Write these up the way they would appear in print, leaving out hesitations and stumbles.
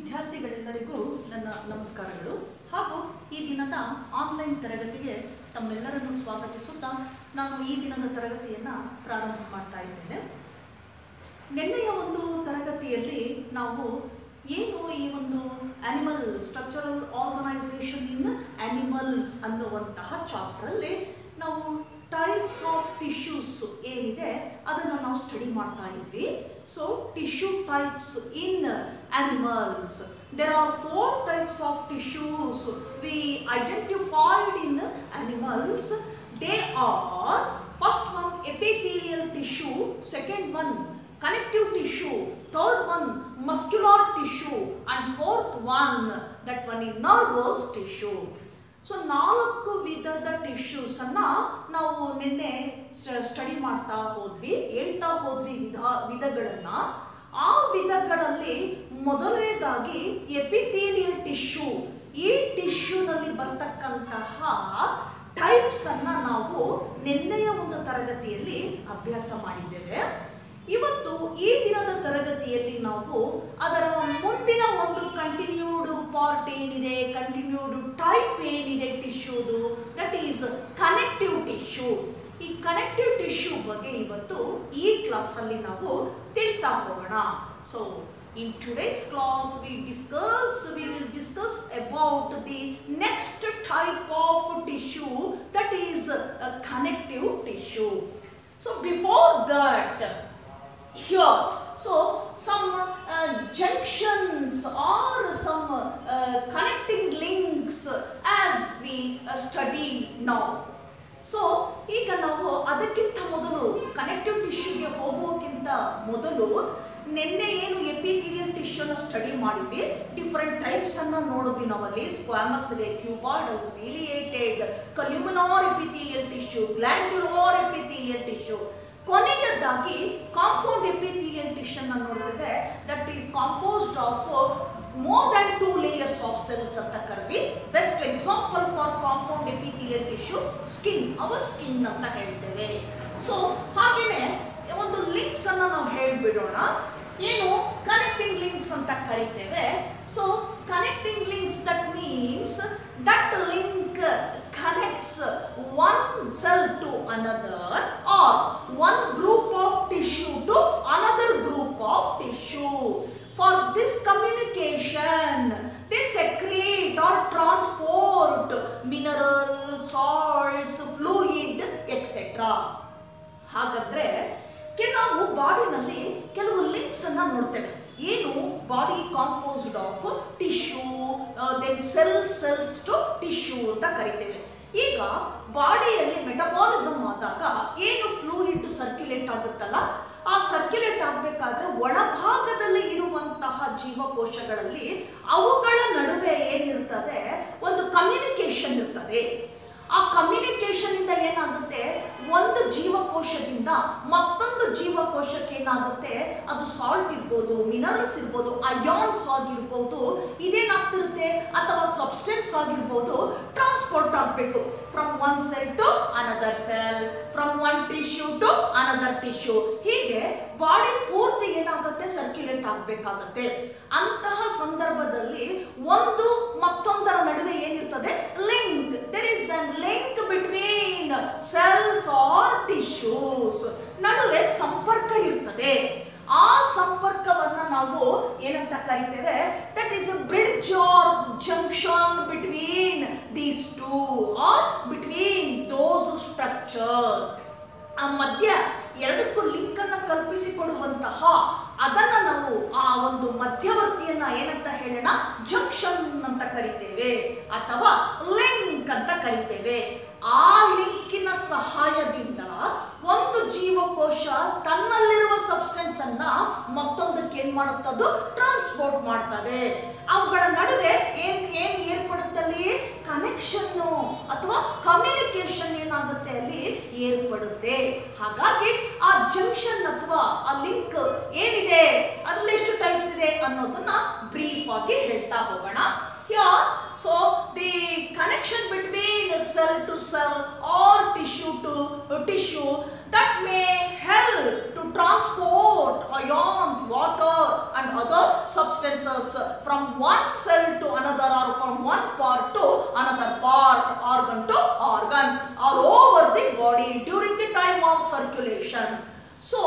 ವಿದ್ಯಾರ್ಥಿಗಳೆಲ್ಲರಿಗೂ ನನ್ನ ನಮಸ್ಕಾರಗಳು ಹಾಗೂ ಈ ದಿನದ ಆನ್ಲೈನ್ ತರಗತಿಗೆ ತಮ್ಮೆಲ್ಲರನ್ನು ಸ್ವಾಗತಿಸುತ್ತಾ ನಾನು ಈ ದಿನದ ತರಗತಿಯನ್ನು ಪ್ರಾರಂಭ ಮಾಡ್ತಾ ಇದ್ದೇನೆ. ನಿನ್ನೆಯ ಒಂದು ತರಗತಿಯಲ್ಲಿ ನಾವು ಏನು ಈ ಒಂದು animal structural organisation in animals ಅನ್ನುವಂತಹ ಚಾಪ್ಟರಲ್ಲಿ ನಾವು ಟೈಪ್ಸ್ ಆಫ್ ಟಿಶ್ಯೂಸ್ ಏನಿದೆ ಅದನ್ನು ನಾವು ಸ್ಟಡಿ ಮಾಡ್ತಾ ಇದ್ವಿ. So tissue types in animals. There are 4 types of tissues we identified in animals. They are first one epithelial tissue, second one connective tissue, third one muscular tissue, and fourth one that one is nervous tissue. So 4 ವಿಧದ tissues ಅನ್ನ ನಾವು ನಿನ್ನೆ study ಮಾಡ್ತಾ ಹೋದ್ವಿ, ಹೇಳ್ತಾ ಹೋದ್ವಿ ವಿಧಗಳನ್ನ. ಆ ವಿಧಗಳಲ್ಲಿ ಮೊದಲನೇದಾಗಿ ಎಪಿಥೇಲಿಯಲ್ ಟಿಶ್ಯೂ, ಈ ಟಿಶ್ಯೂನಲ್ಲಿ ಬರ್ತಕ್ಕಂತಹ ಟೈಪ್ಸ್ ಅನ್ನ ನಾವು ನಿನ್ನೆಯ ಒಂದು ತರಗತಿಯಲ್ಲಿ ಅಭ್ಯಾಸ ಮಾಡಿದ್ದೇವೆ. ಇವತ್ತು ಈ ದಿನದ ತರಗತಿಯಲ್ಲಿ ನಾವು ಅದರ ಮುಂದಿನ ಒಂದು ಕಂಟಿನ್ಯೂಡ್ ಪಾರ್ಟ್ ಏನಿದೆ, ಕಂಟಿನ್ಯೂಡ್ ಟೈಪ್ ಏನಿದೆ ಟಿಶ್ಯೂದು, ದಟ್ ಈಸ್ ಕನೆಕ್ಟಿವ್ ಟಿಶ್ಯೂ. ಈ ಕನೆಕ್ಟಿವ್ ಟಿಶ್ಯೂ ಬಗ್ಗೆ ಇವತ್ತು ಈ ಕ್ಲಾಸಲ್ಲಿ ನಾವು ತಿಳಿತಾ ಹೋಗೋಣ. So in today's class we will discuss about the next type of tissue, that is a connective tissue. So before that, here so some junctions or some connecting links as we study now. So ಈಗ ನಾವು ಅದಕ್ಕಿಂತ ಮೊದಲು connective ಟಿಶ್ಯೂಗೆ ಹೋಗೋಕ್ಕಿಂತ ಮೊದಲು ನಿನ್ನೆ ಏನು epithelial ಟಿಶ್ಯೂನ study ಮಾಡಿದ್ವಿ, different types ಅನ್ನ ನೋಡಿದ್ವಿ ನಾವಲ್ಲಿ. ಸ್ಕ್ವಾಮಸ್ ಇದೆ, cuboidal, ciliated, columnar epithelial tissue, glandular epithelial tissue. ಕೊನೆಯದಾಗಿ ಕಾಂಪೌಂಡ್ ಎಪಿಥೇಲಿಯಲ್ ಟಿಶ್ಯೂ ಅನ್ನು ನೋಡ್ತೇವೆ, that is composed of more than 2 layers of cells ಅಂತ ಕರೆದ್ವಿ. Best example for compound epithelial tissue skin, our skin ಅಂತ ಹೇಳ್ತೇವೆ. ಸೊ ಹಾಗೇನೆ ಒಂದು ಲಿಂಕ್ಸ್ ಅನ್ನ ನಾವು ಹೇಳ್ಬಿಡೋಣ, ಏನು ಕನೆಕ್ಟಿಂಗ್ ಲಿಂಕ್ಸ್ ಅಂತ ಕರಿತೇವೆ. So connecting links that means that link connects one cell to another or one group of tissue to another group of tissue. For this communication, they secrete or transport minerals, salts, fluid, etc. ಹಾಗಾದ್ರೆ ನಾವು ಬಾಡಿನಲ್ಲಿ ಕೆಲವು links ಅನ್ನ ನೋಡ್ತೇವೆ. ಏನು body composed of tissue, then cells to tissue ಅಂತ ಕರಿತೇವೆ. ಈಗ ಬಾಡಿಯಲ್ಲಿ ಮೆಟಬಾಲಿಸಮ್ ಆದಾಗ ಏನು ಫ್ಲೂಯಿಡ್ ಸರ್ಕ್ಯುಲೇಟ್ ಆಗುತ್ತಲ್ಲ, ಆ ಸರ್ಕ್ಯುಲೇಟ್ ಆಗಬೇಕಾದ್ರೆ ಒಳಭಾಗದಲ್ಲಿ ಇರುವಂತಹ ಜೀವಕೋಶಗಳಲ್ಲಿ ಅವುಗಳ ನಡುವೆ ಏನಿರ್ತದೆ, ಒಂದು ಕಮ್ಯುನಿಕೇಶನ್ ಇರ್ತದೆ. ಆ ಕಮ್ಯುನಿಕೇಶನ್ ಇಂದ ಏನಾಗುತ್ತೆ, ಒಂದು ಜೀವಕೋಶದಿಂದ ಮತ್ತೊಂದು ಜೀವಕೋಶಕ್ಕೆ ಏನಾಗುತ್ತೆ, ಅದು ಸಾಲ್ಟ್ ಇರ್ಬೋದು, ಮಿನರಲ್ಸ್ ಇರ್ಬೋದು, ಅಯಾನ್ಸ್ ಆಗಿರ್ಬೋದು, ಇದೇನಾಗ್ತಿರುತ್ತೆ ಅಥವಾ ಸಬ್ಸ್ಟೆನ್ಸ್ ಆಗಿರ್ಬೋದು, ಟ್ರಾನ್ಸ್ಪೋರ್ಟ್ ಆಗಬೇಕು from one cell to another cell, from one tissue to another tissue. ಹೀಗೆ ಬಾಡಿ ಪೂರ್ತಿ ಏನಾಗುತ್ತೆ, ಸರ್ಕ್ಯುಲೇಟ್ ಆಗಬೇಕಾಗತ್ತೆ. ಅಂತಹ ಸಂದರ್ಭದಲ್ಲಿ ಒಂದು ಮತ್ತೊಂದರ ನಡುವೆ ಏನಿರ್ತದೆ, link. There is a link between cells or tissues, ನಡುವೆ ಸಂಪರ್ಕ ಇರ್ತದೆ. ಆ ಸಂಪರ್ಕವನ್ನ ನಾವು ಏನಂತ ಕರಿತೇವೆ, that is a bridge or junction between these two or between those structure. ಆ ಮಧ್ಯ ಎರಡಕ್ಕೂ ಲಿಂಕ್ ಅನ್ನ ಕಲ್ಪಿಸಿಕೊಡುವಂತಹ ಅದನ್ನ ನಾವು ಆ ಒಂದು ಮಧ್ಯವರ್ತಿಯನ್ನ ಏನಂತ ಹೇಳೋಣ, ಜಂಕ್ಷನ್ ಅಂತ ಕರಿತೇವೆ ಅಥವಾ ಲಿಂಕ್ ಅಂತ ಕರಿತೇವೆ. ಆ ಲಿಂಕಿನ ಸಹಾಯದಿಂದ ಒಂದು ಜೀವಕೋಶ ತನ್ನಲ್ಲಿರುವ ಸಬ್ಸ್ಟೆನ್ಸ್ ಅನ್ನ ಮತ್ತೊಂದಕ್ಕೆ ಏನ್ ಮಾಡುತ್ತದು, ಟ್ರಾನ್ಸ್ಪೋರ್ಟ್ ಮಾಡ್ತದೆ. ಅವುಗಳ ನಡುವೆ ಏನ್ ಏರ್ಪಡುತ್ತೆ, ಅಲ್ಲಿ ಕನೆಕ್ಷನ್ ಅಥವಾ ಕಮ್ಯುನಿಕೇಶನ್ ಏನಾಗುತ್ತೆ ಅಲ್ಲಿ ಏರ್ಪಡುತ್ತೆ. ಹಾಗಾಗಿ ಆ ಜಂಕ್ಷನ್ ಅಥವಾ ಆ ಲಿಂಕ್ ಏನಿದೆ, ಅದ್ರಲ್ಲಿ ಎಷ್ಟು ಟೈಪ್ಸ್ ಇದೆ ಅನ್ನೋದನ್ನ ಬ್ರೀಫ್ ಆಗಿ ಹೇಳ್ತಾ ಹೋಗೋಣ. Here, so the connection between cell to cell or tissue to tissue that may help to transport ions, water and other substances from one cell to another or from one part to another part, organ to organ, all over the body during the time of circulation. So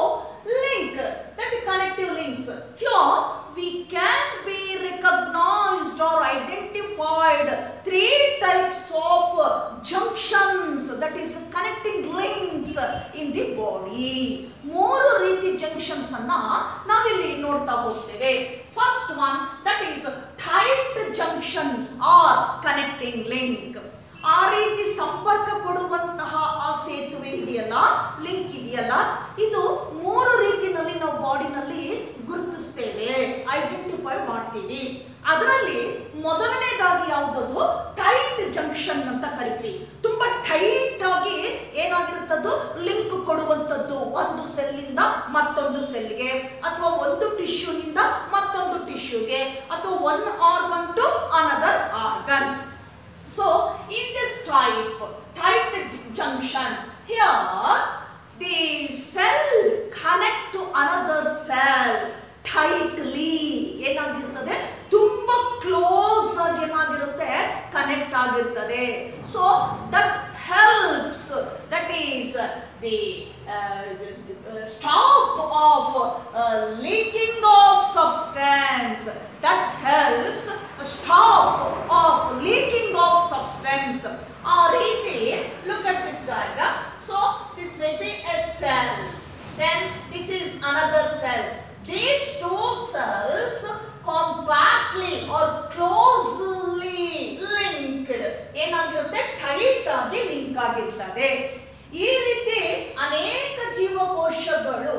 link, that connective links, here we can be recognized or identified three types of junctions, that is connecting links in the body. ಮೂರು ರೀತಿ junctions ಅನ್ನ ನಾವಿಲ್ಲಿ ನೋಡ್ತಾ ಹೋಗ್ತೇವೆ. First one, that is tight junction or connecting link. ಆ ರೀತಿ ಸಂಪರ್ಕ ಕೊಡುವಂತಹ ಆ ಸೇತುವೆ ಇದೆಯಲ್ಲ, ಲಿಂಕ್ ಇದೆಯಲ್ಲ, ಇದು ಮೂರು ರೀತಿಯಲ್ಲಿ ನಾವು ಬಾಡಿನಲ್ಲಿ ಗುರುತಿಸ್ತೇವೆ, ಐಡೆಂಟಿಫೈ ಮಾಡ್ತೀವಿ. ಅದರಲ್ಲಿ ಮೊದಲನೇದಾಗಿ ಯಾವುದದು ಟೈಟ್ ಜಂಕ್ಷನ್ ಅಂತ ಕರಿತೀವಿ. ತುಂಬಾ ಟೈಟ್ ಆಗಿ ಏನಾಗಿರುತ್ತದು ಲಿಂಕ್ ಕೊಡುವಂಥದ್ದು, ಒಂದು ಸೆಲ್ಲಿಂದ ಮತ್ತೊಂದು ಸೆಲ್ಗೆ, ಅಥವಾ ಒಂದು ಟಿಶ್ಯೂನಿಂದ ಮತ್ತೊಂದು ಟಿಶ್ಯೂಗೆ, ಅಥವಾ one organ to another organ. So in this type, tight junction, here the cell connect to another cell tightly. ಏನಾಗಿರ್ತದೆ, ತುಂಬಾ ಕ್ಲೋಸ್ ಆಗಿ ಏನಾಗಿರುತ್ತೆ, ಕನೆಕ್ಟ್ ಆಗಿರ್ತದೆ. So that helps, that is the stop of leaking of substance, that helps stop of leaking of substance. Look at this diagram. So this may be a cell, then this is another cell. These two cells compactly or closely linked, ಏನಾಗಿರುತ್ತೆ, tight ಆಗಿ link ಆಗಿರ್ತದೆ. ಈ ರೀತಿ ಅನೇಕ ಜೀವಕೋಶಗಳು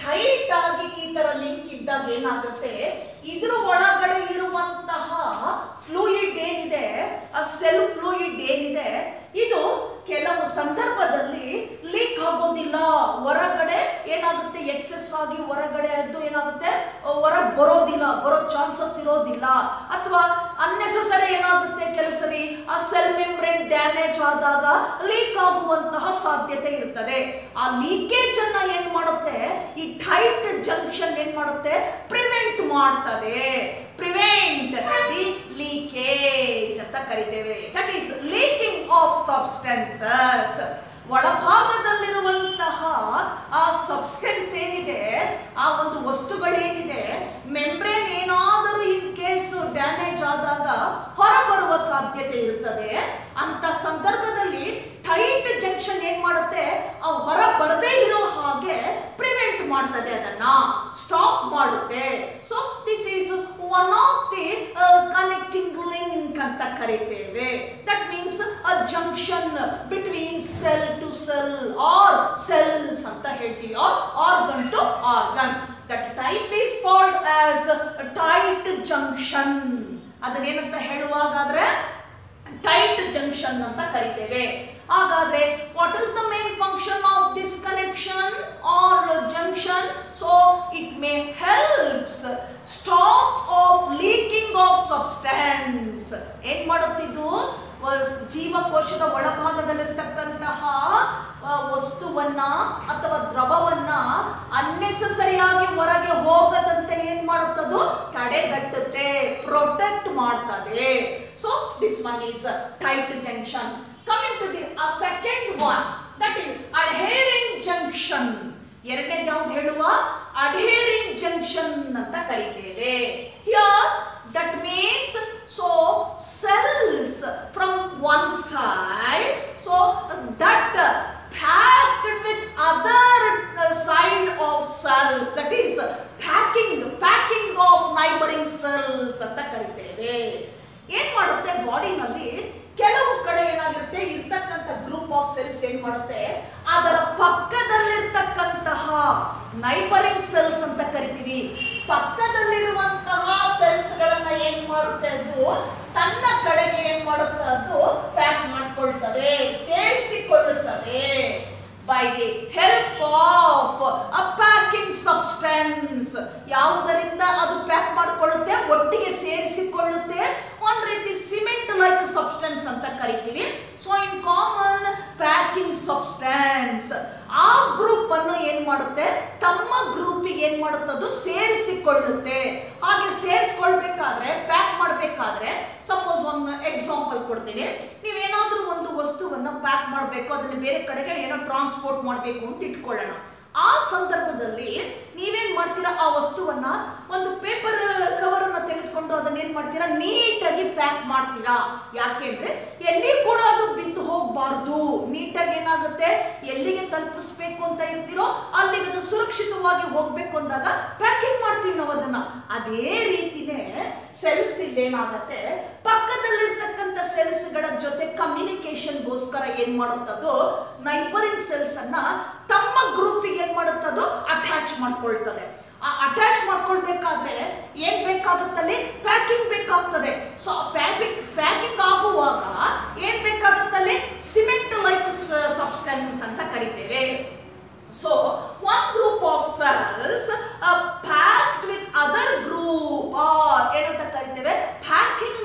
tight ಆಗಿ ಈ ತರ ಲಿಂಕ್ ಇದ್ದಾಗ ಏನಾಗುತ್ತೆ, ಇದ್ರ ಒಳಗಡೆ ಇರುವಂತಹ ಫ್ಲೂಯಿಡ್ ಏನಿದೆ, ಆ ಸೆಲ್ ಫ್ಲೂಯಿಡ್ ಏನಿದೆ, ಇದು ಕೆಲವು ಸಂದರ್ಭದಲ್ಲಿ ಲೀಕ್ ಆಗೋದಿಲ್ಲ, ಹೊರಗಡೆ ಏನಾಗುತ್ತೆ, ಎಕ್ಸೆಸ್ ಆಗಿ ಹೊರಗಡೆ ಅದು ಏನಾಗುತ್ತೆ, ಹೊರಗೆ ಬರೋ ಚಾನ್ಸಸ್ ಇರೋದಿಲ್ಲ. ಅಥವಾ ಅನ್ನೆಸೆಸರಿ ಏನಾಗುತ್ತೆ, ಕೆಲವು ಸರಿ ಆ ಸೆಲ್ ಮೆಂಬ್ರೇನ್ ಡ್ಯಾಮೇಜ್ ಆದಾಗ ಲೀಕ್ ಆಗುವಂತಹ ಸಾಧ್ಯತೆ ಇರ್ತದೆ. ಆ ಲೀಕೇಜ್ ಅನ್ನ ಏನ್ ಮಾಡುತ್ತೆ, ಈ ಟೈಟ್ ಜಂಕ್ಷನ್ ಏನ್ ಮಾಡುತ್ತೆ, ಪ್ರಿವೆಂಟ್ ಮಾಡ್ತದೆ. ಪ್ರಿವೆಂಟ್ ದಿ ಲೀಕೇಜ್ ಅಂತ ಕರಿತೇವೆ. That is leaking of substances. ಒಳಭಾಗದಲ್ಲಿರುವಂತಹ ಆ ಸಬ್ಸ್ಟೆನ್ಸ್ ಏನಿದೆ, ಆ ಒಂದು ವಸ್ತುಗಳೇನಿದೆ, ಮೆಂಬ್ರೇನ್ ಏನಾದರೂ ಇನ್ ಕೇಸ್ ಡ್ಯಾಮೇಜ್ ಆದಾಗ ಹೊರಬರುವ ಸಾಧ್ಯತೆ ಇರುತ್ತದೆ. ಅಂತ ಸಂದರ್ಭದಲ್ಲಿ ಟೈಟ್ ಜಂಕ್ಷನ್ ಏನ್ ಮಾಡುತ್ತೆ, ಆ ಹೊರ ಬರದೇ ಇರೋ ಹಾಗೆ ಪ್ರಿವೆಂಟ್ ಮಾಡ್ತದೆ, ಅದನ್ನ ಸ್ಟಾಪ್ ಮಾಡುತ್ತೆ. So this is one of the connecting link ಅಂತ ಕರಿತೇವೆ. That means a junction between cell to cell or cells ಅಂತ ಹೇಳ್ತೀವಿ, or organ to organ. That type is called as tight junction. ಅದನ್ನೇನಂತ ಹೇಳುವಾಗಾದ್ರೆ tight junction ಅಂತ ಕರಿತೇವೆ. ಹಾಗಾದ್ರೆ what is the main function of this connection or junction? So it may helps stop of leaking of substance. ಏನ್ ಮಾಡುತ್ತಿದ್ದು, ಜೀವಕೋಶದ ಒಳಭಾಗದಲ್ಲಿರ್ತಕ್ಕಂತಹ ವಸ್ತುವನ್ನ ಅಥವಾ ದ್ರವವನ್ನ ಅನ್ನೆಸೆಸರಿಯಾಗಿ ಹೊರಗೆ ಹೋಗದಂತೆ ಏನ್ ಮಾಡುತ್ತದು, ತಡೆಗಟ್ಟುತ್ತೆ, ಪ್ರೊಟೆಕ್ಟ್ ಮಾಡ್ತದೆ. So this one is tight junction. Coming to the second one, that is adhering junction. ಎರಡನೇದು ಯಾವ್ದು ಹೇಳುವ, ಅಡ್ಹೇರಿಂಗ್ ಜಂಕ್ಷನ್ ಅಂತ ಕರಿತೇವೆ. Here that means so cells from one side, so that packed with other side of cells, that is packing of neighboring cells ಅಂತ ಕರಿತೇವೆ. ಏನ್ ಮಾಡುತ್ತೆ, ಬಾಡಿನಲ್ಲಿ ಕೆಲವು ಕಡೆ ಏನಾಗಿರುತ್ತೆ, ಇರ್ತಕ್ಕಂಥ ಗ್ರೂಪ್ ಆಫ್ ಸೆಲ್ಸ್ ಏನ್ ಮಾಡುತ್ತೆ, ಅದರ ಪಕ್ಕದಲ್ಲಿರ್ತಕ್ಕಂತಹ ನೈಬರಿಂಗ್ ಸೆಲ್ಸ್ ಅಂತ ಕರಿತೀವಿ. ಪಕ್ಕದಲ್ಲಿರುವಂತಹ ಸೆಲ್ಸ್ ಗಳನ್ನ ಏನ್ ಮಾಡುತ್ತೆ, ಅದು ತನ್ನ ಕಡೆಗೆ ಏನ್ ಮಾಡುತ್ತೆ, ಅದು pack ಮಾಡ್ಕೊಳ್ತವೆ, ಸೇರಿಸಿಕೊಳ್ಳುತ್ತವೆ. by the help of a packing substance. ಯಾವುದರಿಂದ ಅದು ಪ್ಯಾಕ್ ಮಾಡಿಕೊಳ್ಳುತ್ತೆ, ಒಟ್ಟಿಗೆ ಸೇರಿಸಿಕೊಳ್ಳುತ್ತೆ, ಒಂದು ರೀತಿ ಸಿಮೆಂಟ್ ಲೈಕ್ ಸಬ್ಸ್ಟೆನ್ಸ್ ಅಂತ ಕರಿತೀವಿ. So in common packing substance. ಆ ಗ್ರೂಪ್ ಅನ್ನು ಏನ್ ಮಾಡುತ್ತೆ, ತಮ್ಮ ಗ್ರೂಪಿಗೆ ಏನ್ ಮಾಡುತ್ತೆ, ಅದು ಸೇರಿಸಿ ಸೇರಿಸಿಕೊಳ್ಳುತ್ತೆ. ಹಾಗೆ ಸೇರಿಸ್ಕೊಳ್ಬೇಕಾದ್ರೆ ಪ್ಯಾಕ್ ಮಾಡಬೇಕಾದ್ರೆ ಸಪೋಸ್ ಒಂದು ಎಕ್ಸಾಂಪಲ್ ಕೊಡ್ತೀನಿ. ನೀವೇನಾದ್ರೂ ಒಂದು ವಸ್ತುವನ್ನ ಪ್ಯಾಕ್ ಮಾಡಬೇಕು, ಅದನ್ನ ಬೇರೆ ಕಡೆಗೆ ಏನೋ ಟ್ರಾನ್ಸ್ಪೋರ್ಟ್ ಮಾಡಬೇಕು ಅಂತ ಇಟ್ಕೊಳ್ಳೋಣ. ಆ ಸಂದರ್ಭದಲ್ಲಿ ನೀವೇನ್ ಮಾಡ್ತೀರಾ, ಆ ವಸ್ತುವನ್ನ ಒಂದು ಪೇಪರ್ ಕವರ್ ಅನ್ನ ತೆಗೆದುಕೊಂಡು ಅದನ್ನ ಏನ್ ಮಾಡ್ತೀರಾ, ನೀಟಾಗಿ ಪ್ಯಾಕ್ ಮಾಡ್ತೀರಾ. ಯಾಕೆಂದ್ರೆ ಎಲ್ಲಿ ಕೂಡ ಅದು ಬಿದ್ದು ಹೋಗಬಾರ್ದು. ನೀಟಾಗಿ ಏನಾಗುತ್ತೆ, ಎಲ್ಲಿಗೆ ತಲುಪಿಸ್ಬೇಕು ಅಂತ ಇರ್ತೀರೋ ಅಲ್ಲಿಗೆ ಅದು ಸುರಕ್ಷಿತವಾಗಿ ಹೋಗ್ಬೇಕು ಅಂದಾಗ ಪ್ಯಾಕಿಂಗ್ ಮಾಡ್ತೀವಿ ನಾವು ಅದನ್ನ. ಅದೇ ರೀತಿನೇ ಸೆಲ್ಸ್ ಇಲ್ಲೇನಾಗತ್ತೆ, ಪಕ್ಕದಲ್ಲಿರ್ತಕ್ಕಂಥ ಸೆಲ್ಸ್ ಗಳ ಜೊತೆ ಕಮ್ಯುನಿಕೇಶನ್ಗೋಸ್ಕರ ಏನ್ ಮಾಡುತ್ತದು, ನೈಬರಿಂಗ್ ಸೆಲ್ಸ್ ಅನ್ನ ತಮ್ಮ ಗ್ರೂಪಿಗೆ ಏನ್ ಮಾಡುತ್ತದು, ಅಟ್ಯಾಚ್ ಮಾಡ್ಕೊಳ್ತದೆ. ಆ ಅಟ್ಯಾಚ್ ಮಾಡ್ಕೊಳ್ಬೇಕಾದ್ರೆ ಏನ್ ಬೇಕಾಗುತ್ತಲ್ಲಿ, ಪ್ಯಾಕಿಂಗ್ ಬೇಕಾಗ್ತದೆ. ಸೊ ಪ್ಯಾಕಿಂಗ್ ಆಗುವಾಗ ಏನ್ ಬೇಕಾಗುತ್ತಲ್ಲಿ, ಸಿಮೆಂಟ್ ಲೈಕ್ ಸಬ್ಸ್ಟೆನ್ಸ್ ಅಂತ ಕರಿತೇವೆ. So one group of cells packed with other group, or ಏನಂತ ಕರಿತೇವೆ, packing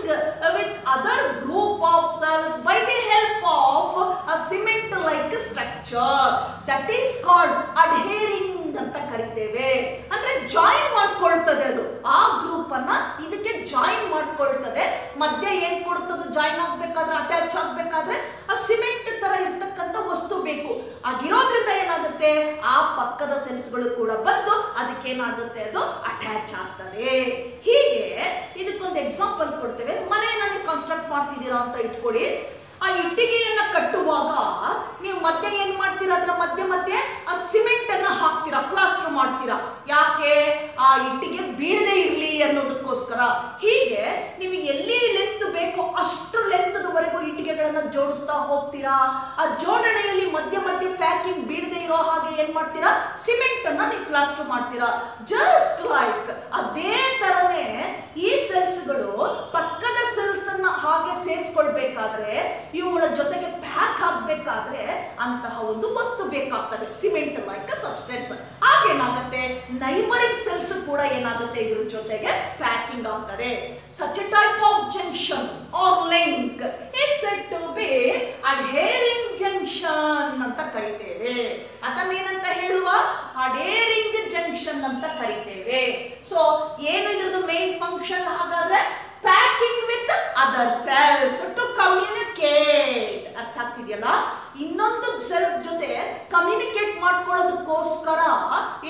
with other group of cells by the help of a cement like structure, that is called adhering ಅಂತ ಕರಿತೇವೆ. ಅಂದ್ರೆ join ಮಾಡ್ಕೊಳ್ತದೆ ಅದು, ಆ group ಅನ್ನ ಇದಕ್ಕೆ ಜಾಯಿನ್ ಮಾಡ್ಕೊಳ್ತದೆ. ಮಧ್ಯ ಏನ್ ಕೊಡುತ್ತದು, ಜಾಯಿನ್ ಆಗ್ಬೇಕಾದ್ರೆ, ಅಟ್ಯಾಚ್ ಆಗ್ಬೇಕಾದ್ರೆ ಆ ಸಿಮೆಂಟ್ ತರ ಇರ್ತಕ್ಕಂಥ ವಸ್ತು ಬೇಕು. ಆಗಿರೋದ್ರಿಂದ ಏನಾಗುತ್ತೆ, ಆ ಪಕ್ಕದ ಸೆಲ್ಸ್ಗಳು ಕೂಡ ಬಂದು ಅದಕ್ಕೆ ಏನಾಗುತ್ತೆ, ಅದು ಅಟ್ಯಾಚ್ ಆಗ್ತದೆ. ಹೀಗೆ ಇದಕ್ಕೊಂದು ಎಕ್ಸಾಂಪಲ್ ಕೊಡ್ತೇವೆ. ಮನೆಯನ್ನ ನೀವು ಕನ್ಸ್ಟ್ರಕ್ಟ್ ಮಾಡ್ತಿದ್ದೀರಾ ಅಂತ ಇಟ್ಕೊಳ್ಳಿ. ಆ ಇಟ್ಟಿಗೆಯನ್ನ ಕಟ್ಟುವಾಗ ನೀವು ಮಧ್ಯೆ ಏನ್ ಮಾಡ್ತೀರಾ, ಅದರ ಮಧ್ಯೆ ಆ ಸಿಮೆಂಟ್ ಅನ್ನ ಹಾಕ್ತೀರಾ, ಪ್ಲಾಸ್ಟರ್ ಮಾಡ್ತೀರಾ. ಯಾಕೆ, ಆ ಇಟ್ಟಿಗೆ ಬೀಳದೆ ಇರ್ಲಿ ಅನ್ನೋದಕ್ಕೋಸ್ಕರ. ಹೀಗೆ ನೀವು ಎಲ್ಲಿ ಲೆಂತ್ ಬೇಕೋ ಅಷ್ಟು ಲೆಂತ್ವರೆಗೂ ಇಟ್ಟಿಗೆಗಳನ್ನ ಜೋಡಿಸ್ತಾ ಹೋಗ್ತೀರಾ. ಆ ಜೋಡಣೆಯಲ್ಲಿ ಮಧ್ಯ ಪ್ಯಾಕಿಂಗ್ ಬೀಳದೆ ಇರೋ ಹಾಗೆ ಏನ್ ಮಾಡ್ತೀರಾ, ಸಿಮೆಂಟ್ ಅನ್ನ ನೀವು ಪ್ಲಾಸ್ಟರ್ ಮಾಡ್ತೀರಾ. ಜಸ್ಟ್ ಲೈಕ್ ಅದೇ ತರನೇ ಈ ಸೆಲ್ಸ್ಗಳು ಪಕ್ಕದ ಸೆಲ್ಸ್ ಅನ್ನ ಹಾಗೆ ಸೇರಿಸ್ಕೊಳ್ಬೇಕಾದ್ರೆ, ಇವುಗಳ ಜೊತೆಗೆ ಪ್ಯಾಕ್ ಆಗ್ಬೇಕಾದ್ರೆ ಅಂತಹ ಒಂದು ವಸ್ತು ಬೇಕಾಗ್ತದೆ, ಸಿಮೆಂಟ್ ಲೈಕ್ ಸಬ್ಸ್ಟೆನ್ಸ್. ಹಾಗೇನಾಗುತ್ತೆ, ನೈಬರಿಂಗ್ ಸೆಲ್ಸ್ ಕೂಡ ಏನಾಗುತ್ತೆ, ಇದ್ರ ಜೊತೆಗೆ ಪ್ಯಾಕಿಂಗ್ ಆಗ್ತದೆ. such a type of junction or link is said to be adhering junction ಅಂತ ಕರಿತೇವೆ. ಅದನ್ನೇನಂತ ಹೇಳುವ, adhering junction ಅಂತ ಕರಿತೇವೆ. ಸೊ ಏನು ಇದ್ರದ್ದು ಮೇನ್ ಫಂಕ್ಷನ್ ಹಾಗಾದ್ರೆ, packing with other cells to communicate. ಅರ್ಥ ಆಗ್ತಿದೆಯಲ್ಲ, ಇನ್ನೊಂದು ಸೆಲ್ಸ್ ಜೊತೆ ಕಮ್ಯುನಿಕೇಟ್ ಮಾಡ್ಕೊಳ್ಳೋದಕ್ಕೋಸ್ಕರ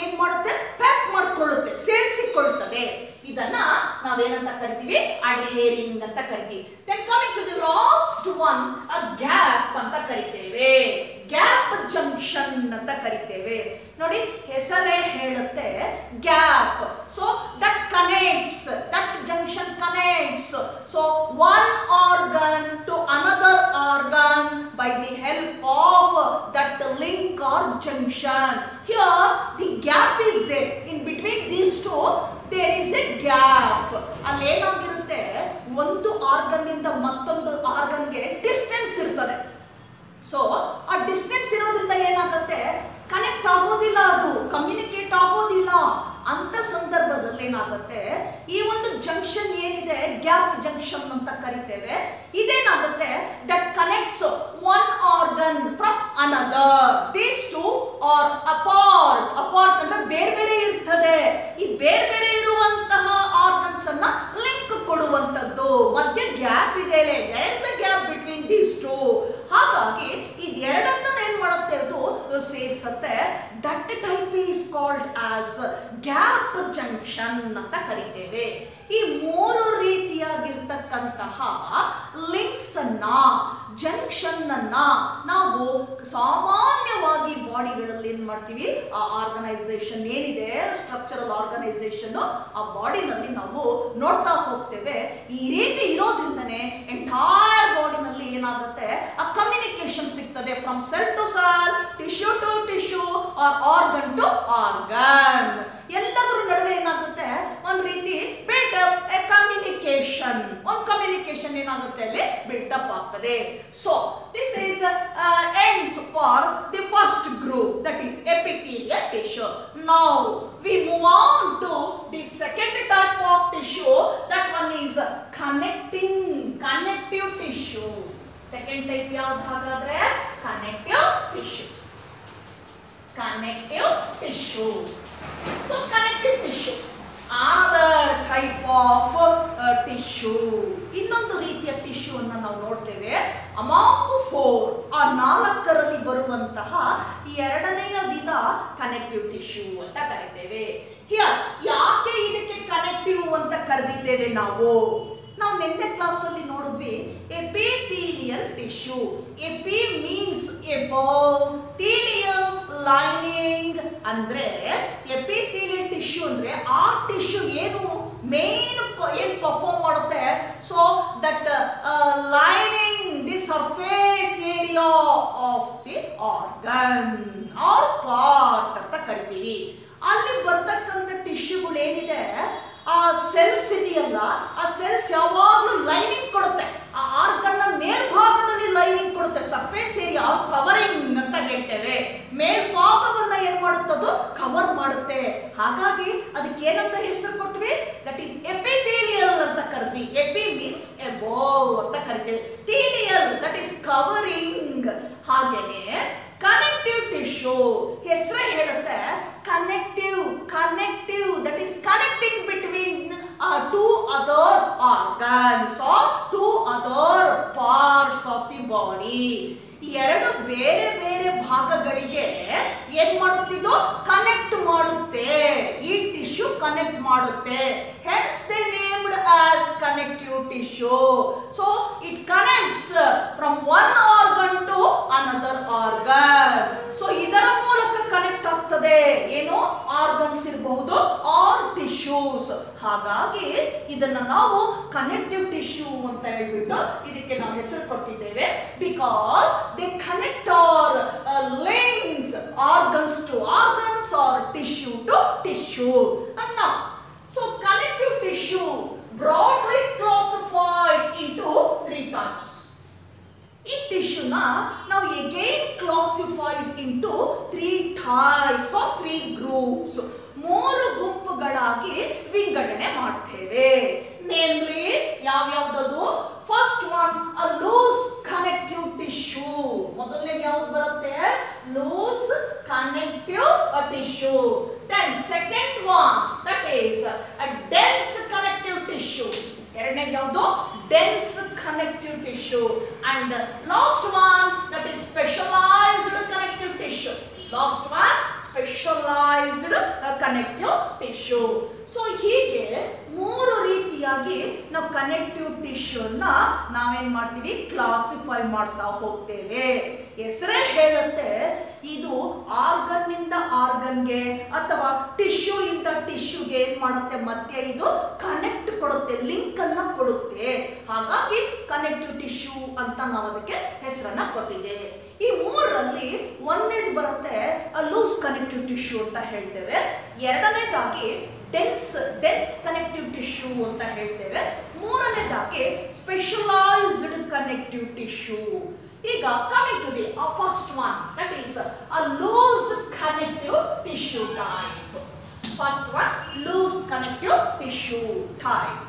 ಏನ್ ಮಾಡುತ್ತೆ, ಪ್ಯಾಕ್ ಮಾಡ್ಕೊಳ್ಳುತ್ತೆ, ಸೇರಿಸಿಕೊಳ್ತದೆ. ಇದನ್ನ ನಾವೇನಂತ ಕರಿತೀವಿ, ಅಡ್ಹೇರಿಂಗ್ ಅಂತ ಕರಿತೀವಿ. Then coming to the last one, a gap ಅಂತ ಕರಿತೇವೆ. ಗ್ಯಾಪ್ ಜಂಕ್ಷನ್ ಅಂತ ಕರಿತೇವೆ. ನೋಡಿ, ಹೆಸರೇ ಹೇಳುತ್ತೆ gap. So that connects, that junction connects. So one organ to another organ by the help of that link or junction. Here the gap is there. In between these two there is a gap. ಅಲ್ಲಿ ಏನಾಗಿರುತ್ತೆ, ಒಂದು organ ಇಂದ ಮತ್ತೊಂದು ಆರ್ಗನ್ಗೆ distance ಇರ್ತದೆ. So ಆ distance ಇರೋದ್ರಿಂದ ಏನಾಗುತ್ತೆ, connect ಆಗೋದಿಲ್ಲ, ಅದು ಕಮ್ಯುನಿಕೇಟ್ ಆಗೋದಿಲ್ಲ. ಅಂತ ಸಂದರ್ಭದಲ್ಲಿ ಏನಾಗುತ್ತೆ, ಈ ಒಂದು ಜಂಕ್ಷನ್ ಏನಿದೆ, ಗ್ಯಾಪ್ ಜಂಕ್ಷನ್ ಅಂತ ಕರಿತೇವೆ. ಇದೇನಾಗುತ್ತೆ, that connects one organ from another. These two are apart. Apart ಅಂದ್ರೆ ಬೇರೆ ಬೇರೆ ಇರ್ತದೆ. ಈ ಬೇರೆ ಬೇರೆ ಇರುವಂತಹ ಆರ್ಗನ್ಸ್ ಅನ್ನ ಲಿಂಕ್ ಕೊಡುವಂತದ್ದು. ಮಧ್ಯೆ ಗ್ಯಾಪ್ ಇದೆ, there is a gap between these two. ಹಾಗಾಗಿ ಇದೆರಡನ್ನ ಏನ್ ಮಾಡುತ್ತೆ, ಅದು ಸೇರಿಸುತ್ತೆ. That type is called as gap junction ಅಂತ ಕರಿತೇವೆ. ಈ ಮೂರು ರೀತಿಯಾಗಿರ್ತಕ್ಕಂತಹ ಲಿಂಕ್ಸ್ ಅನ್ನ, ಜಂಕ್ಷನ್ ಅನ್ನ ನಾವು ಸಾಮಾನ್ಯವಾಗಿ ಬಾಡಿಗಳಲ್ಲಿ ಏನ್ ಮಾಡ್ತೀವಿ, ಆ ಆರ್ಗನೈಸೇಷನ್ ಏನಿದೆ, ಸ್ಟ್ರಕ್ಚರಲ್ ಆರ್ಗನೈಸೇಷನ್, ಆ ಬಾಡಿನಲ್ಲಿ ನಾವು ನೋಡ್ತಾ ಹೋಗ್ತೇವೆ. ಈ ರೀತಿ ಇರೋದ್ರಿಂದನೇ ಎಂಟೈರ್ ಬಾಡಿನಲ್ಲಿ ಏನಾಗುತ್ತೆ, ಆ ಕಮ್ಯುನಿಕೇಶನ್ ಸಿಗ್ತದೆ from cell to cell, tissue to tissue, or organ to organ. ಎಲ್ಲದರ ನಡುವೆ ಏನಾಗುತ್ತೆ, ಒಂದ್ ರೀತಿ ಬಿಲ್ಟ್ ಅಪ್ ಎ ಕಮ್ಯುನಿಕೇಶನ್. ಒಂದು ಕಮ್ಯುನಿಕೇಶನ್ ಏನಾಗುತ್ತೆ, ಅಲ್ಲಿ ಬಿಲ್ಟ್ ಅಪ್ ಆಗ್ತದೆ. So this is ends for the first group, that is epithelial tissue. Now we move on to the second type of tissue. That one is connective tissue. Second type ಯಾವುದು ಹಾಗಾದ್ರೆ, connective tissue. Connective tissue. So connective tissue, ಆ ಕಲಿತಿದ್ದೇವೆ ನಾವು ನಿನ್ನೆ ಕ್ಲಾಸಲ್ಲಿ ನೋಡಿದ್ವಿ epithelial tissue. Epi means above, thelial lining ಅಂದ್ರೆ epithelial tissue ಅಂದ್ರೆ ಆ ಟಿಶ್ಯೂ ಏನು ಏನು ಪರ್ಫಾರ್ಮ್ ಮಾಡುತ್ತೆ. So that lining the surface area of the organ or part ಅಂತ ಕರಿತೀವಿ. ಅಲ್ಲಿ ಬರ್ತಕ್ಕಂಥ ಟಿಶ್ಯೂಗಳು ಏನಿದೆ, ಆ ಸೆಲ್ಸ್ ಇದೆಯಲ್ಲ, ಆ ಸೆಲ್ಸ್ ಯಾವಾಗಲೂ ಲೈನಿಂಗ್ ಕೊಡುತ್ತೆ. ಆ ಆರ್ಗನ್ ನ ಮೇಲ್ಭಾಗದಲ್ಲಿ ಲೈನಿಂಗ್ ಕೊಡುತ್ತೆ. ಸರ್ಫೇಸ್ ಏರಿಯಾ ಕವರಿಂಗ್ ಅಂತ ಹೇಳ್ತೇವೆ. ಮೇಲ್ಭಾಗವನ್ನ ಏನ್ ಮಾಡುತ್ತದು, ಕವರ್ ಮಾಡುತ್ತೆ. ಹಾಗಾಗಿ ಅದಕ್ಕೆ ಏನಂತ ಹೆಸರು ಕೊಟ್ವಿ, ದಟ್ ಈಸ್ ಎಪಿಥೀಲಿಯಲ್ ಅಂತ ಕರೆದ್ವಿ. ಎಪಿ ಮೀನ್ಸ್ ಎಬೋವ್ ಅಂತ ಕರಿತೇವೆ. ಥೀಲಿಯಲ್ ದಟ್ ಈಸ್ ಕವರಿಂಗ್. ಹಾಗೇನೆ ಕನೆಕ್ಟಿವ್ ಟಿಶ್ಯೂ ಹೆಸರೇ ಹೇಳುತ್ತೆ connective that is connecting between two other organs are two other parts of the body. ಎರಡು ಬೇರೆ ಬೇರೆ ಭಾಗಗಳಿಗೆ ಏನ್ ಮಾಡುತ್ತಿದ್ದು, ಕನೆಕ್ಟ್ ಮಾಡುತ್ತೆ. ಈ ಟಿಶ್ಯೂ ಕನೆಕ್ಟ್ ಮಾಡುತ್ತೆ. Hence they named as connective tissue. So it connects from one organ to another organ. So ಇದರ ಮೂಲಕ ಕನೆಕ್ಟ್ ಆಗ್ತದೆ. ಏನು, ಆರ್ಗನ್ಸ್ ಇರಬಹುದು ಆರ್ ಟಿಶ್ಯೂಸ್. ಹಾಗಾಗಿ ಇದನ್ನ ನಾವು ಕನೆಕ್ಟಿವ್ ಟಿಶ್ಯೂ ಅಂತ ಹೇಳ್ಬಿಟ್ಟು ಇದಕ್ಕೆ ನಾವು ಹೆಸರು ಕೊಟ್ಟಿದ್ದೇವೆ. Because they connect or links organs to organs or tissue to tissue ಅನ್ನ. So connective tissue broadly classified into 3 types. ಈ ಟಿಶ್ಯೂ ನಾವು again classified into 3 types or 3 groups. 3 ಗುಂಪುಗಳಾಗಿ ವಿಂಗಡಣೆ ಮಾಡ್ತೇವೆ. ನೇಮ್ಲಿ ಯಾವ್ಯಾವ್ದದು, first one a loose connective tissue. ಮೊದಲನೇದು ಯಾವ್ದು ಬರುತ್ತೆ, loose connective tissue. Then second one, that is a dense connective tissue. ಎರಡನೇದು ಯಾವುದು, dense connective tissue. And last one, that is specialized connective tissue. Last one, specialized connective tissue. So ಹೀಗೆ 3 ರೀತಿಯಾಗಿ ನಾವು connective ಟಿಶ್ಯೂನ ನಾವೇನ್ ಮಾಡ್ತೀವಿ, ಕ್ಲಾಸಿಫೈ ಮಾಡ್ತಾ ಹೋಗ್ತೇವೆ. ಹೆಸರೇ ಹೇಳುತ್ತೆ ಇದು ಆರ್ಗನ್ ನಿಂದ ಆರ್ಗನ್ಗೆ ಅಥವಾ ಟಿಶ್ಯೂ ಇಂದ ಟಿಶ್ಯೂಗೆ ಏನ್ ಮಾಡುತ್ತೆ, ಮಧ್ಯೆ ಇದು ಕನೆಕ್ಟ್ ಕೊಡುತ್ತೆ, ಲಿಂಕ್ ಅನ್ನ ಕೊಡುತ್ತೆ. ಹಾಗಾಗಿ ಕನೆಕ್ಟಿವ್ ಟಿಶ್ಯೂ ಅಂತ ನಾವು ಅದಕ್ಕೆ ಹೆಸರನ್ನ ಕೊಟ್ಟಿದ್ದೇವೆ. ಈ 3ರಲ್ಲಿ ಒಂದೇದು ಬರುತ್ತೆ ಲೂಸ್ ಕನೆಕ್ಟಿವ್ ಟಿಶ್ಯೂ ಅಂತ ಹೇಳ್ತೇವೆ. ಎರಡನೇದಾಗಿ ಡೆನ್ಸ್ ಕನೆಕ್ಟಿವ್ ಟಿಶ್ಯೂ ಅಂತ ಹೇಳ್ತೇವೆ. ಮೂರನೇದಾಗಿ ಸ್ಪೆಷಲೈಸ್ಡ್ ಕನೆಕ್ಟಿವ್ ಟಿಶ್ಯೂ. ಈಗ coming to the first one, that is a loose connective tissue type. First one, loose connective tissue type.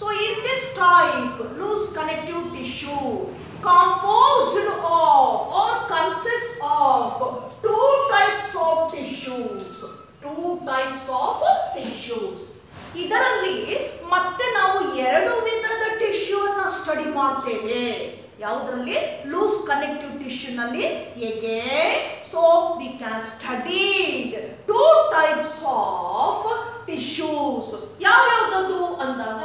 So in this type, loose connective tissue composed of or consists of 2 types of tissues. 2 types of tissues. ಇದರಲ್ಲಿ ಮತ್ತೆ ನಾವು 2 ವಿಧದ tissue ಅನ್ನು study ಮಾಡ್ತೇವೆ. ಯಾವುದರಲ್ಲಿ, loose connective tissue ನಲ್ಲಿ so we can studied 2 types of tissues. ಯಾವ್ಯಾವ್ದದು ಅಂದಾಗ,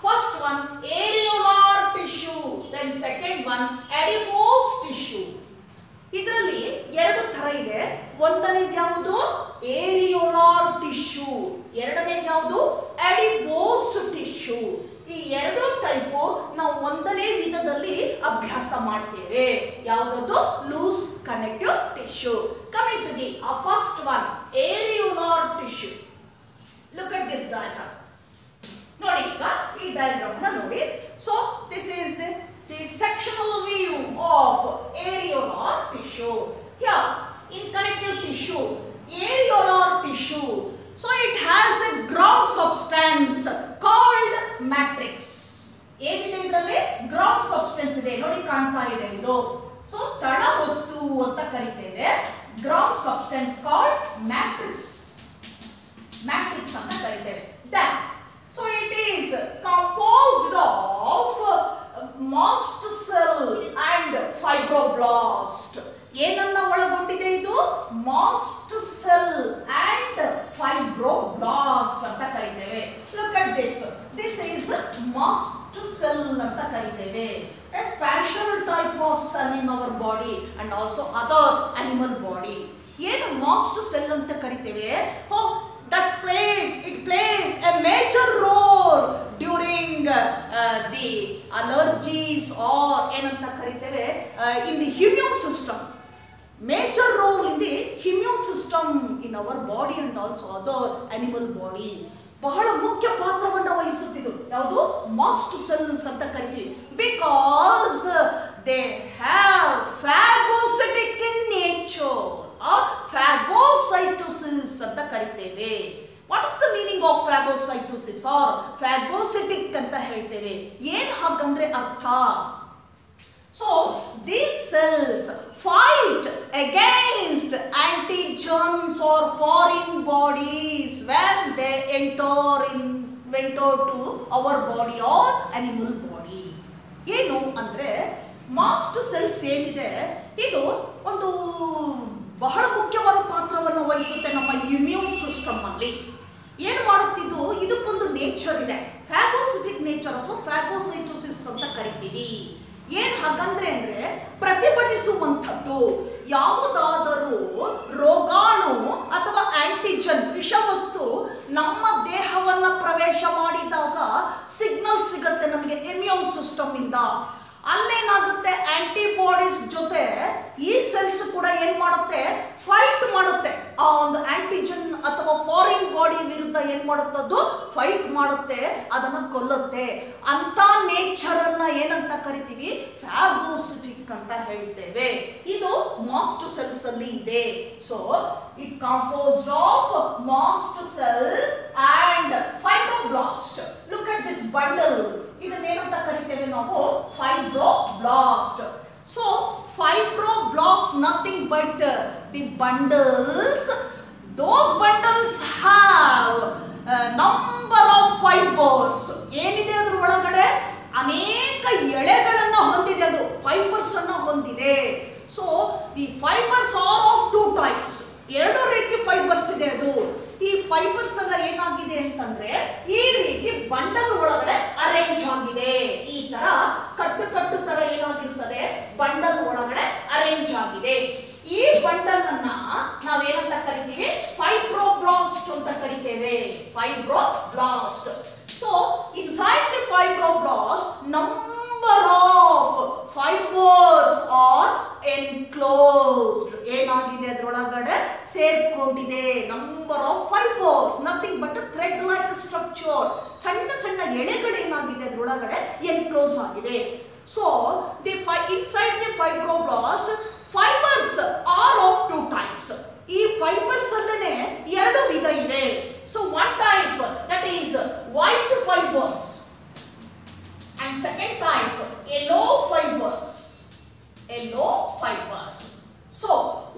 first one areolar tissue, then second one adipose tissue. ಇದರಲ್ಲಿ 2 ತರ ಇದೆ. ಒಂದನೇದು ಯಾವುದು, ಏರಿಯೋಲಾರ್ ಟಿಶ್ಯೂ. ಎರಡನೇದು ಯಾವುದು, ಅಡಿಪೋಸ್ ಟಿಶ್ಯೂ. ಈ 2 ಟೈಪು ನಾವು ಒಂದನೇ ವಿಧದಲ್ಲಿ ಅಭ್ಯಾಸ ಮಾಡ್ತೇವೆ. ಯಾವುದದು, loose connective tissue. Coming to the first one, areolar tissue. Look at this diagram. ನೋಡಿ, ಈಗ ಈ ಡಯಾಗ್ರಾಮ್ ನ ನೋಡಿ. So this is the sectional view of areolar tissue. Here in connective tissue, areolar tissue, so it has a ground substance called matrix. ಏನಿದೆ ಇದರಲ್ಲಿ, ground substance ಇದೆ. ನೋಡಿ, ಕಾಣ್ತಾ ಇದೆ ಇದು. ಸೊ ತಳ ವಸ್ತು ಅಂತ ಕರಿತೇವೆ. ಗ್ರೌಂಡ್ ಸಬ್ಸ್ಟೆನ್ಸ್ ಕಾಲ್ಡ್ ಮ್ಯಾಟ್ರಿಕ್ಸ್ ಅಂತ ಕರಿತೇವೆ. Then so it is composed of mast cell and fibroblast. ಏನನ್ನ ಒಳಗೊಂಡಿದೆ ಇದು, ಮಾಸ್ಟ್ ಸೆಲ್ ಅಂಡ್ ಫೈಬ್ರೋಬ್ಲಾಸ್ಟ್ ಅಂತ ಕರೀತೇವೆ. Look at at this. This is mast cell ಅಂತ ಕರೀತೇವೆ. A special type of cell in our body and also other animal body. ಏನು mast cell ಅಂತ ಕರೀತೇವೆ? That plays a major role during the allergies or ಏನಂತ ಕರೀತೇವೆ in the immune system. Major role in the immune system in our body and also other animal body. ಬಹಳ ಮುಖ್ಯ ಪಾತ್ರವನ್ನು ವಹಿಸುತ್ತಿದ್ದು ಯಾವುದು mast cells ಅಂತ ಕರಿತೀವಿ. Because they have phagocytic in nature or phagocytosis ಅಂತ ಕರಿತೇವೆ. What is the meaning of phagocytosis or phagocytic ಅಂತ ಹೇಳ್ತೇವೆ? ಏನು ಹಾಗಂದ್ರೆ ಅರ್ಥ? So these cells fight against antigens or foreign bodies when they enter to our body or animal body. ಏನು ಅಂದ್ರೆ mast cells ಏನಿದೆ ಇದು ಒಂದು ಬಹಳ ಮುಖ್ಯವಾದ ಪಾತ್ರವನ್ನು ವಹಿಸುತ್ತೆ ನಮ್ಮ ಇಮ್ಯೂನ್ ಸಿಸ್ಟಮ್ ಅಲ್ಲಿ. ಏನು ಮಾಡುತ್ತಿದ್ದು ಇದಕ್ಕೊಂದು ನೇಚರ್ ಇದೆ, ಫ್ಯಾಗೋಸಿಟಿಕ್ ನೇಚರ್ ಅಥವಾ ಫ್ಯಾಗೋಸೈಟೋಸಿಸ್ ಅಂತ ಕರಿತೀವಿ. ಏನು ಹಾಗಂದ್ರೆ ಪ್ರತಿಭಟಿಸುವಂಥದ್ದು ಯಾವುದಾದರೂ ರೋಗಾಣು ಅಥವಾ ಆಂಟಿಜನ್ ವಿಷವಸ್ತು ನಮ್ಮ ದೇಹವನ್ನು ಪ್ರವೇಶ ಮಾಡಿದಾಗ ಸಿಗ್ನಲ್ ಸಿಗುತ್ತೆ ನಮಗೆ ಇಮ್ಯೂನ್ ಸಿಸ್ಟಮ್ ಇಂದ. ಅಲ್ಲೇನಾಗುತ್ತೆ ಆಂಟಿಬಾಡೀಸ್ ಜೊತೆ ಈ ಸೆಲ್ಸ್ ಕೂಡ ಏನ್ ಮಾಡುತ್ತೆ ಫೈಟ್ ಮಾಡುತ್ತೆ. ಆ ಒಂದು ಆಂಟಿಜನ್ ಅಥವಾ ಫಾರಿನ್ ಬಾಡಿ ವಿರುದ್ಧ ಏನ್ ಮಾಡುತ್ತದ್ದು ಫೈಟ್ ಮಾಡುತ್ತೆ, ಅದನ್ನ ಕೊಲ್ಲುತ್ತೆ. ಅಂತ ನೇಚರ್ ಅನ್ನ ಏನಂತ ಕರಿತೀವಿ ಫ್ಯಾಗೋಸಿಟಿಕ್ ಅಂತ ಹೇಳ್ತೇವೆ. ಇದು ಮಾಸ್ಟ್ ಸೆಲ್ಸ್ ಅಲ್ಲಿ ಇದೆ. So it composed of mast cell and fibroblast. Look at this bundle. ಇದನ್ನೇನಂತ ಕರಿತೇವೆ ನಾವು fibroblast. So fibroblast nothing but the bundles. Those bundles have a number of fibers. ಏನಿದೆ ಅದರ ಒಳಗಡೆ ಅನೇಕ ಎಳೆಗಳನ್ನು ಹೊಂದಿದೆ, ಅದು ಫೈಬರ್ಸ್ ಅನ್ನು ಹೊಂದಿದೆ. So the fibers are of two types. ಎರಡು ರೀತಿ ಫೈಬರ್ಸ್ ಇದೆ ಅದು. ಈ ಫೈಬರ್ಸ್ ಎಲ್ಲ ಏನಾಗಿದೆ ಅಂತಂದ್ರೆ ಈ ರೀತಿ ಬಂಡಲ್ ಒಳಗಡೆ ಅರೇಂಜ್ ಆಗಿದೆ. ಈ ತರ ಕಟ್ಟು ಕಟ್ಟು ತರ ಏನಾಗಿರ್ತದೆ ಬಂಡಲ್ ಒಳಗಡೆ ಅರೇಂಜ್ ಆಗಿದೆ. ಈ ಬಂಡಲ್ ಅನ್ನ ನಾವೇನಂತ ಕರಿತೀವಿ ಫೈಬ್ರೋಬ್ಲಾಸ್ಟ್ ಅಂತ ಕರಿತೇವೆ. Fibroblast. So inside the fibroblast number of fibres are enclosed. ಏನಾಗಿದೆ ಅದರೊಳಗಡೆ ಸೇರ್ಕೊಂಡಿದೆ number of fibres, nothing but thread like structure. ಸಣ್ಣ ಸಣ್ಣ ಎಳೆಗಳೇನಾಗಿದೆ ಅದರೊಳಗಡೆ ಎನ್ಕ್ಲೋಸ್ ಆಗಿದೆ. So the inside the fibroblast fibres are of two types. ಈ ಫೈಬರ್ಸ್ ಅಲ್ಲೇ ಎರಡು ವಿಧ ಇದೆ. So one type that is white fibres and second type yellow fibers. Yellow fibers. So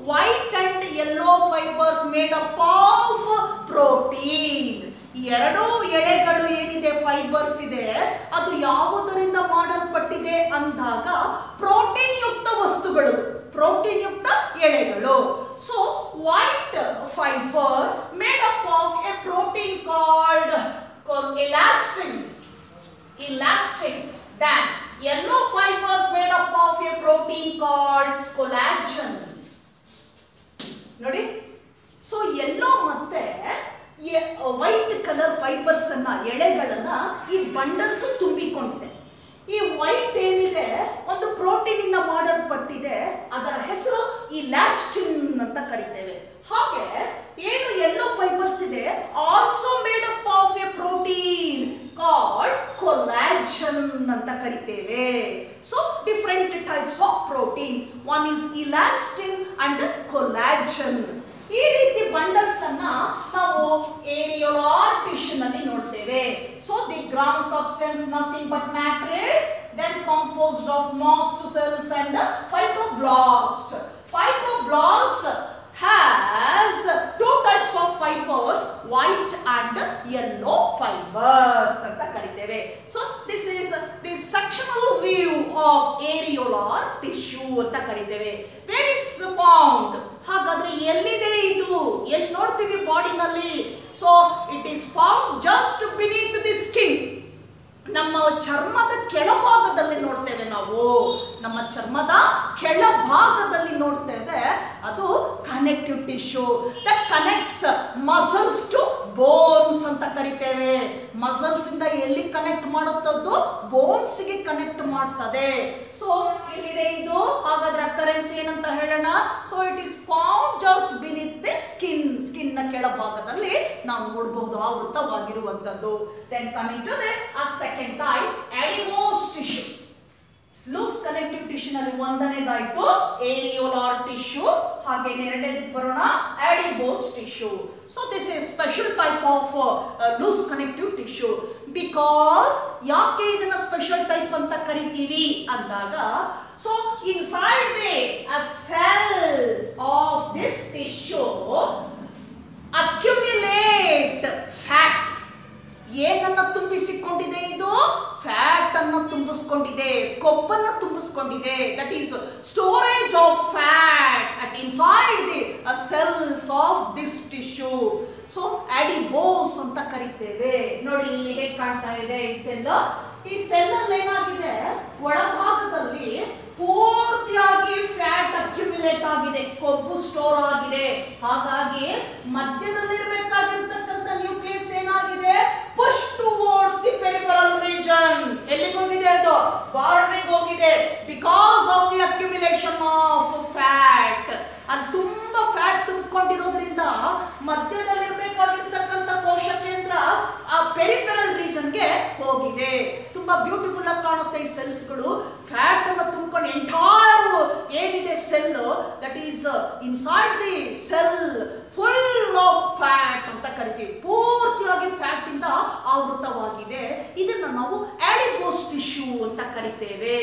white and yellow fibers made up of protein. ಎರಡು ಎಳೆಗಳು ಏನಿದೆ fibres ಇದೆ ಅದು ಯಾವುದರಿಂದ ಮಾಡಲ್ಪಟ್ಟಿದೆ ಅಂದಾಗ ಪ್ರೋಟೀನ್ ಯುಕ್ತ ವಸ್ತುಗಳು, ಪ್ರೋಟೀನ್ ಯುಕ್ತ ಎಳೆಗಳು. So white fibre made up of A protein called elastin. Then yellow fibers made up of a protein called collagen. ನೋಡಿ, ಸೊ ಯೆಲ್ಲೋ ಮತ್ತೆ ವೈಟ್ ಕಲರ್ ಫೈಬರ್ಸ್ ಅನ್ನ ಎಳೆಗಳನ್ನ ಈ ಬಂಡಲ್ಸ್ ತುಂಬಿಕೊಂಡಿದೆ. ಈ ವೈಟ್ ಏನಿದೆ ಒಂದು ಪ್ರೋಟೀನ್ ಇಂದ ಮಾಡಲ್ಪಟ್ಟಿದೆ, ಅದರ ಹೆಸರು ಇಲಾಸ್ಟಿನ್ ಅಂತ ಕರಿತೇವೆ. ಹಾಗೆ ಏನು ಯೆಲ್ಲೋ ಫೈಬರ್ಸ್ ಇದೆ also made up of A protein called collagen ಅಂತ ಕರಿತೇವೆ. So different types of protein, one is ಇಲಾಸ್ಟಿನ್ and collagen. ಈ ರೀತಿ ಬಂಡಲ್ಸ್ ಅನ್ನ ನಾವು ಏರಿಯೋಲಾರ್ ಟಿಶ್ಯೂ ನಲ್ಲಿ ನೋಡ್ತೇವೆ. So the ground substance nothing but matrix, then composed of mast cells and fibroblast. Fibroblast has two types of fibers, white and yellow fibers ಅಂತ ಕರಿತೇವೆ. So this is the sectional view of areolar tissue ಅಂತ ಕರಿತೇವೆ. Where it's found? ಹಾಗಾದ್ರೆ ಎಲ್ಲಿದೆ ಇದು? ಎಲ್ಲಿ ನೋಡ್ತೀವಿ ಬಾಡಿನಲ್ಲಿ? So it is found just beneath the ನಮ್ಮ ಚರ್ಮದ ಕೆಳಭಾಗದಲ್ಲಿ ನೋಡ್ತೇವೆ ನಾವು, ನಮ್ಮ ಚರ್ಮದ ಕೆಳಭಾಗದಲ್ಲಿ ನೋಡ್ತೇವೆ. ಅದು connective tissue that connects muscles to bones ಅಂತ ಕರಿತೇವೆ. ಮಸಲ್ಸ್ ಇಂದ ಎಲ್ಲಿ ಕನೆಕ್ಟ್ ಮಾಡುತ್ತದ್ದು? ಬೋನ್ಸ್ ಗೆ ಕನೆಕ್ಟ್ ಮಾಡ್ತದೆ. ಸೊ ಇಲ್ಲಿದೆ ಇದು. ಹಾಗಾದ್ರೆ ಅಕರೆನ್ಸ್ ಏನಂತ ಹೇಳೋಣ? So it is found just beneath the skin. Skin ನ ಕೆಳಭಾಗದಲ್ಲಿ ನಾವು ನೋಡಬಹುದು ಆವೃತವಾಗಿರುವಂತದ್ದು. Then coming to the second type, adipose tissue. Loose connective tissue ನಲ್ಲಿ ಒಂದನೇದಾಯ್ತು ಏರಿಯೋಲಾರ್ ಟಿಶ್ಯೂ, ಹಾಗೆ ಎರಡನೇದಕ್ಕೆ ಬರೋಣ adipose tissue. So this is special type of loose connective tissue. Because ಯಾಕೆ ಇದನ್ನ ಸ್ಪೆಷಲ್ ಟೈಪ್ ಅಂತ ಕರಿತೀವಿ ಅಂದಾಗ, so inside the cells of this tissue accumulate fat. ಏನನ್ನ ತುಂಬಿಸಿಕೊಂಡಿದೆ ಇದು? ಫ್ಯಾಟ್ ಅನ್ನು ತುಂಬಿಸಿಕೊಂಡಿದೆ, ಕೊಬ್ಬನ್ನು ತುಂಬಿಸಿಕೊಂಡಿದೆ. That is storage of fat at inside the cells of this tissue. So adipose ಅಂತ ಕರಿತೇವೆ. ನೋಡಿ ಇಲ್ಲಿ ಹೇಗೆ ಕಾಣ್ತಾ ಇದೆ ಈ ಸೆಲ್. ಈ ಸೆಲ್ ಅಲ್ಲಿ ಏನಾಗಿದೆ? ಒಳಭಾಗದಲ್ಲಿ ಪೂರ್ತಿಯಾಗಿ ಫ್ಯಾಟ್ ಅಕ್ಯುಮ್ಯುಲೇಟ್ ಆಗಿದೆ, ಕೊಬ್ಬು ಸ್ಟೋರ್ ಆಗಿದೆ. ಹಾಗಾಗಿ ಮಧ್ಯದಲ್ಲಿರಬೇಕಾಗಿರ್ತಕ್ಕಂಥ ನ್ಯೂಕ್ಲಿಯಸ್ ಏನಾಗಿದೆ? Push towards the peripheral region. ಎಲ್ಲಿಗೆ ಹೋಗಿದೆ ಅದು? ಬಾರ್ಡರ್ಗೆ ಹೋಗಿದೆ. Because of the accumulation of fat. ಅದು ತುಂಬಾ ಫ್ಯಾಟ್ ತುಂಬಿಕೊಂಡಿರೋದ್ರಿಂದ ಮಧ್ಯದಲ್ಲಿರಬೇಕಾಗಿರ್ತಕ್ಕಂಥ ಕೋಶ ಕೇಂದ್ರ ಆ ಪೆರಿಫೆರಲ್ ರೀಜನ್ಗೆ ಹೋಗಿದೆ. ತುಂಬಾ ಬ್ಯೂಟಿಫುಲ್ ಆಗಿ ಕಾಣುತ್ತೆ ಈ ಸೆಲ್ಸ್ಗಳು. ಫ್ಯಾಟ್ ಅನ್ನು ತುಂಬಿಕೊಂಡು ಎಂಟೈರ್ ಏನಿದೆ cell, that is inside the cell full of fat ಅಂತ ಕರಿತೀವಿ. ಪೂರ್ತಿಯಾಗಿ ಫ್ಯಾಟ್ ಇಂದ ಆವೃತವಾಗಿದೆ. ಇದನ್ನ ನಾವು ಅಡಿಪೋಸ್ ಟಿಶ್ಯೂ ಅಂತ ಕರಿತೇವೆ.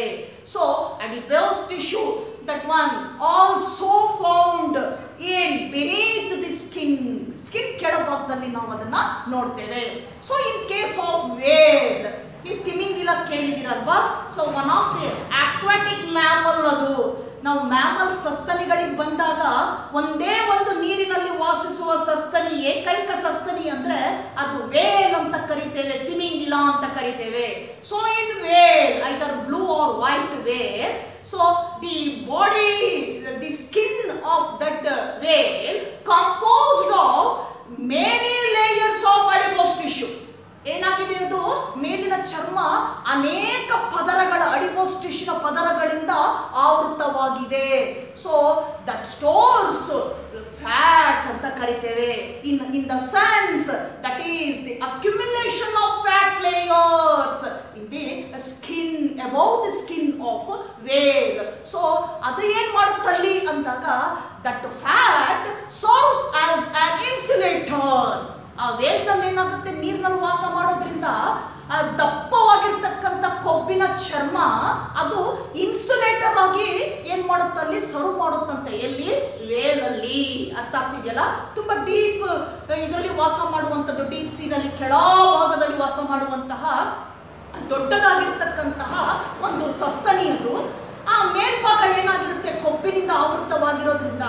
So adipose tissue that one also found in beneath the skin. Skin ಕೆಳಭಾಗದಲ್ಲಿ ನಾವು ಅದನ್ನ ನೋಡ್ತೇವೆ. So in case of whale, ಈ ತಿಮಿಂಗಿಲ ಕೇಳಿದಿರಲ್ವಾ? So one of the aquatic mammal. ಅದು ನಾವು ಮ್ಯಾಮಲ್ ಸಸ್ತನಿಗಳಿಗೆ ಬಂದಾಗ ಒಂದೇ ಒಂದು ನೀರಿನಲ್ಲಿ ವಾಸಿಸುವ ಸಸ್ತನಿ, ಏಕೈಕ ಸಸ್ತನಿ ಅಂದ್ರೆ ಅದು ವೇಲ್ ಅಂತ ಕರಿತೇವೆ, ತಿಮಿಂಗಿಲ ಅಂತ ಕರಿತೇವೆ. So in whale either blue or white whale, so the body, the skin of that whale composed of many layers of adipose tissue. ಏನಾಗಿದೆ? ಇದು ಮೇಲಿನ ಚರ್ಮ ಅನೇಕ ಪದರಗಳ ಅಡಿಪೋಸ್ ಟಿಶ್ಯೂನ ಪದರಗಳಿಂದ ಆವೃತವಾಗಿದೆ. ಸೊ ದಟ್ ಸ್ಟೋರ್ಸ್ ಫ್ಯಾಟ್ ಅಂತ ಕರಿತೇವೆ. In the sense that is the accumulation of fat layers in the skin, above the skin of whale. So ಅದು ಏನ್ ಮಾಡುತ್ತಲ್ಲಿ ಅಂದಾಗ, that fat serves as an insulator. ಆ ವೇಲ್ನಲ್ಲಿ ಏನಾಗುತ್ತೆ? ನೀರಿನಲ್ಲಿ ವಾಸ ಮಾಡೋದ್ರಿಂದ ದಪ್ಪವಾಗಿರ್ತಕ್ಕಂಥ ಕೊಬ್ಬಿನ ಚರ್ಮ ಅದು ಇನ್ಸುಲೇಟರ್ ಆಗಿ ಏನ್ ಮಾಡುತ್ತಲ್ಲಿ? ಸರ್ವ್ ಮಾಡುತ್ತಂತೆ. ಎಲ್ಲಿ? ವೇಲಲ್ಲಿ. ಅರ್ಥ ಆಗ್ತಿದೆಯಲ್ಲ? ತುಂಬಾ ಡೀಪ್ ಇದರಲ್ಲಿ ವಾಸ ಮಾಡುವಂಥದ್ದು, ಡೀಪ್ ಸೀನಲ್ಲಿ ಕೆಳಭಾಗದಲ್ಲಿ ವಾಸ ಮಾಡುವಂತಹ ದೊಡ್ಡದಾಗಿರ್ತಕ್ಕಂತಹ ಒಂದು ಸಸ್ತನಿ ಅದು. ಆ ಮೇಲ್ಭಾಗ ಏನಾಗಿರುತ್ತೆ? ಕೊಬ್ಬಿನಿಂದ ಆವೃತವಾಗಿರೋದ್ರಿಂದ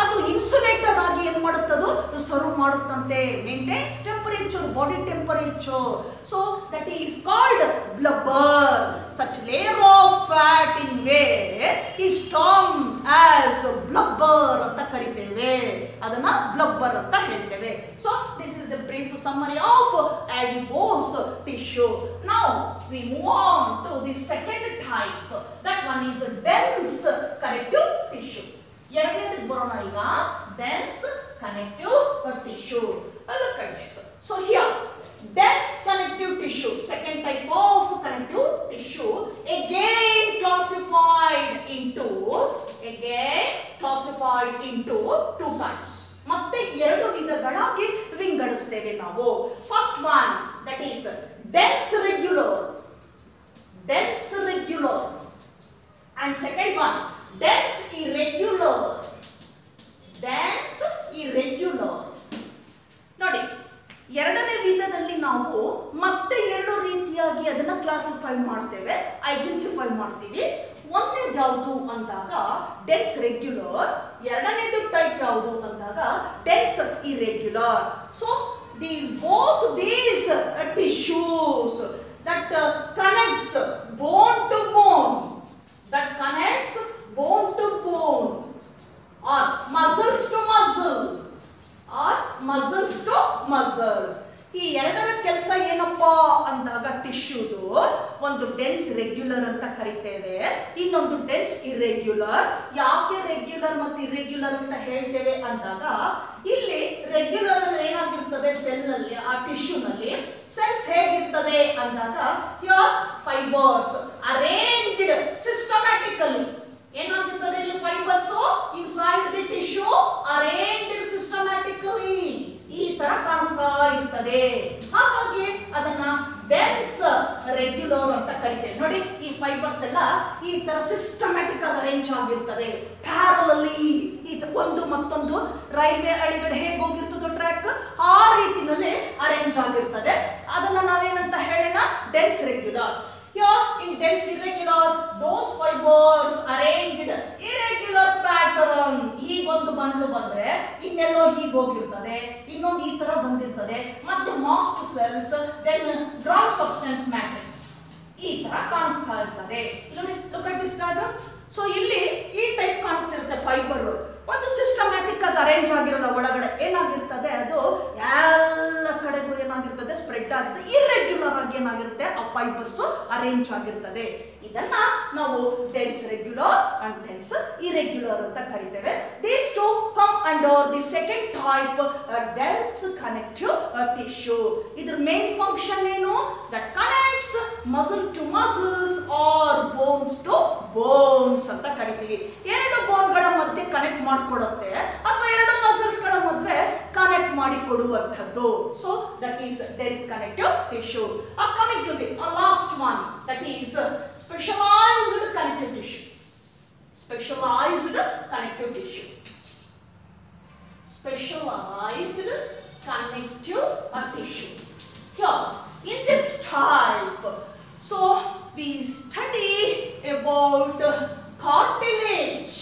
ಅದು ಇನ್ಸುಲೇಟರ್ ಆಗಿ ಏನ್ ಮಾಡುತ್ತದು? ಸರ್ವ್ ಮಾಡುತ್ತಂತೆ. Maintains temperature, body temperature. So that is called blubber. Such layer of fat in whale is termed as blubber ಅಂತ ಕರಿತೇವೆ. ಅದನ್ನ ಬ್ಲಬ್ಬರ್ ಅಂತ ಹೇಳ್ತೇವೆ. So this is the brief summary of adipose tissue. Now we move on to the second type. That one is dense connective tissue. ಎರಡನೇದಕ್ಕೆ ಬರೋಣ ಈಗ. dense connective tissue. Look at this. So here dense connective tissue, second type of connective tissue, again classified into two types. ಮತ್ತೆ ಎರಡು ವಿಧಗಳಾಗಿ ವಿಂಗಡಿಸ್ತೇವೆ ನಾವು. First one that is dense regular and second one dense irregular. ನೋಡಿ, ಎರಡನೇ ವಿಧದಲ್ಲಿ ನಾವು ಮತ್ತೆ ಎರಡು ರೀತಿಯಾಗಿ ಅದನ್ನ ಕ್ಲಾಸಿಫೈ ಮಾಡ್ತೇವೆ, ಐಡೆಂಟಿಫೈ ಮಾಡ್ತೀವಿ. ಒಂದೇದು ಯಾವುದು ಅಂದಾಗ ಡೆನ್ಸ್ ರೆಗ್ಯುಲರ್, ಎರಡನೇದು ಟೈಪ್ ಯಾವುದು ಅಂದಾಗ dense irregular. So both these tissues that ಟಿಶ್ಯೂದು ಒಂದು ಡೆನ್ಸ್ ರೆಗ್ಯುಲರ್ ಅಂತ ಕರಿತೇವೆ, ಇನ್ನೊಂದು ಡೆನ್ಸ್ ಇರ್ರೆಗ್ಯುಲರ್. ಯಾಕೆ ರೆಗ್ಯುಲರ್ ಮತ್ತು ಇರ್ರೆಗ್ಯುಲರ್ ಅಂತ ಹೇಳ್ತೇವೆ ಅಂದಾಗ, ಇಲ್ಲಿ ರೆಗ್ಯುಲರ್ ಏನಾಗಿರ್ತದೆ ಸೆಲ್ ನಲ್ಲಿ, ಆ ಟಿಶ್ಯೂ ನಲ್ಲಿ ಸೆಲ್ಸ್ ಹೇಗಿರ್ತದೆ ಅಂದಾಗ, ಹಿಯರ್ ಫೈಬರ್ಸ್ ಅರೇಂಜ್ಡ್ ಸಿಸ್ಟಮ್ಯಾಟಿಕಲಿ. ಏನಾಗಿರ್ತದೆ ಇಲ್ಲಿ fibres inside the tissue arranged systematically, ಈ ತರ ಕಾಣಿಸ್ತಾ ಇರ್ತದೆ. ಹಾಗಾಗಿ ಅದನ್ನ ಡೆನ್ಸ್ ರೆಗ್ಯುಲರ್ ಅಂತ ಕರಿತೇವೆ. ನೋಡಿ, ಈ ಫೈಬರ್ಸ್ ಎಲ್ಲ ಈ ತರ ಸಿಸ್ಟಮ್ಯಾಟಿಕ್ ಆಗಿ ಅರೇಂಜ್ ಆಗಿರ್ತದೆ, ಪ್ಯಾರಲಲಿ. ಒಂದು ಮತ್ತೊಂದು ರೈಲ್ವೆ ಹಳಿಗಳು ಹೇಗೆ ಹೋಗಿರ್ತದೋ ಟ್ರ್ಯಾಕ್, ಆ ರೀತಿನಲ್ಲಿ ಅರೇಂಜ್ ಆಗಿರ್ತದೆ. ಅದನ್ನ ನಾವೇನಂತ ಹೇಳೋಣ, dense regular. Here in dense irregular, those fibers arranged irregular pattern. ಹೀಗೊಂದು ಬಂಡ್ಲು ಬಂದ್ರೆ ಇನ್ನೆಲ್ಲೋ ಹೀಗೆ ಹೋಗಿರ್ತದೆ, ಇನ್ನೊಂದು ಈ ತರ ಬಂದಿರ್ತದೆ, ಮತ್ತೆ mast cells, then ground substance matrix, ಈ ತರ ಕಾಣಿಸ್ತಾ ಇರ್ತದೆ. ನೋಡಿ, look at this diagram. ಸೊ ಇಲ್ಲಿ ಈ ಟೈಪ್ ಕಾಣಿಸ್ತಿರುತ್ತೆ ಫೈಬರ್. ಒಂದು ಸಿಸ್ಟಮ್ಯಾಟಿಕ್ ಆಗಿ ಅರೇಂಜ್ ಆಗಿರಲ್ಲ, ಒಳಗಡೆ ಏನಾಗಿರ್ತದೆ ಅದು ಎಲ್ಲ ಕಡೆಗೂ ಏನಾಗಿರ್ತದೆ ಸ್ಪ್ರೆಡ್ ಆಗುತ್ತೆ. ಇರ್ರೆಗ್ಯುಲರ್ ಆಗಿ ಏನಾಗಿರುತ್ತೆ ಆ ಫೈಬರ್ಸ್ ಅರೇಂಜ್ ಆಗಿರ್ತದೆ. ಇದನ್ನ ನಾವು dense regular and dense irregular ಅಂತ ಕರಿತೇವೆ. These two come under the second type, dense connective tissue. ಇದರ ಮೇನ್ ಫಂಕ್ಷನ್ ಏನು? that connects muscle to muscles or bones to bones ಅಂತ ಕರಿತೀವಿ. ಎರಡು ಬೋನ್ಗಳ ಮಧ್ಯೆ ಕನೆಕ್ಟ್ ಮಾಡಿಕೊಡುತ್ತೆ ಅಥವಾ ಎರಡು ಮಸಲ್ಸ್ ಗಳ ಮಧ್ಯೆ ಕನೆಕ್ಟ್ ಮಾಡಿ ಕೊಡುವಂತದ್ದು. So that is dense connective tissue. Coming to the last one, that is specialized connective tissue. Specialized connective tissue. Specialized connective tissue. Here, in this type, so we study about cartilage,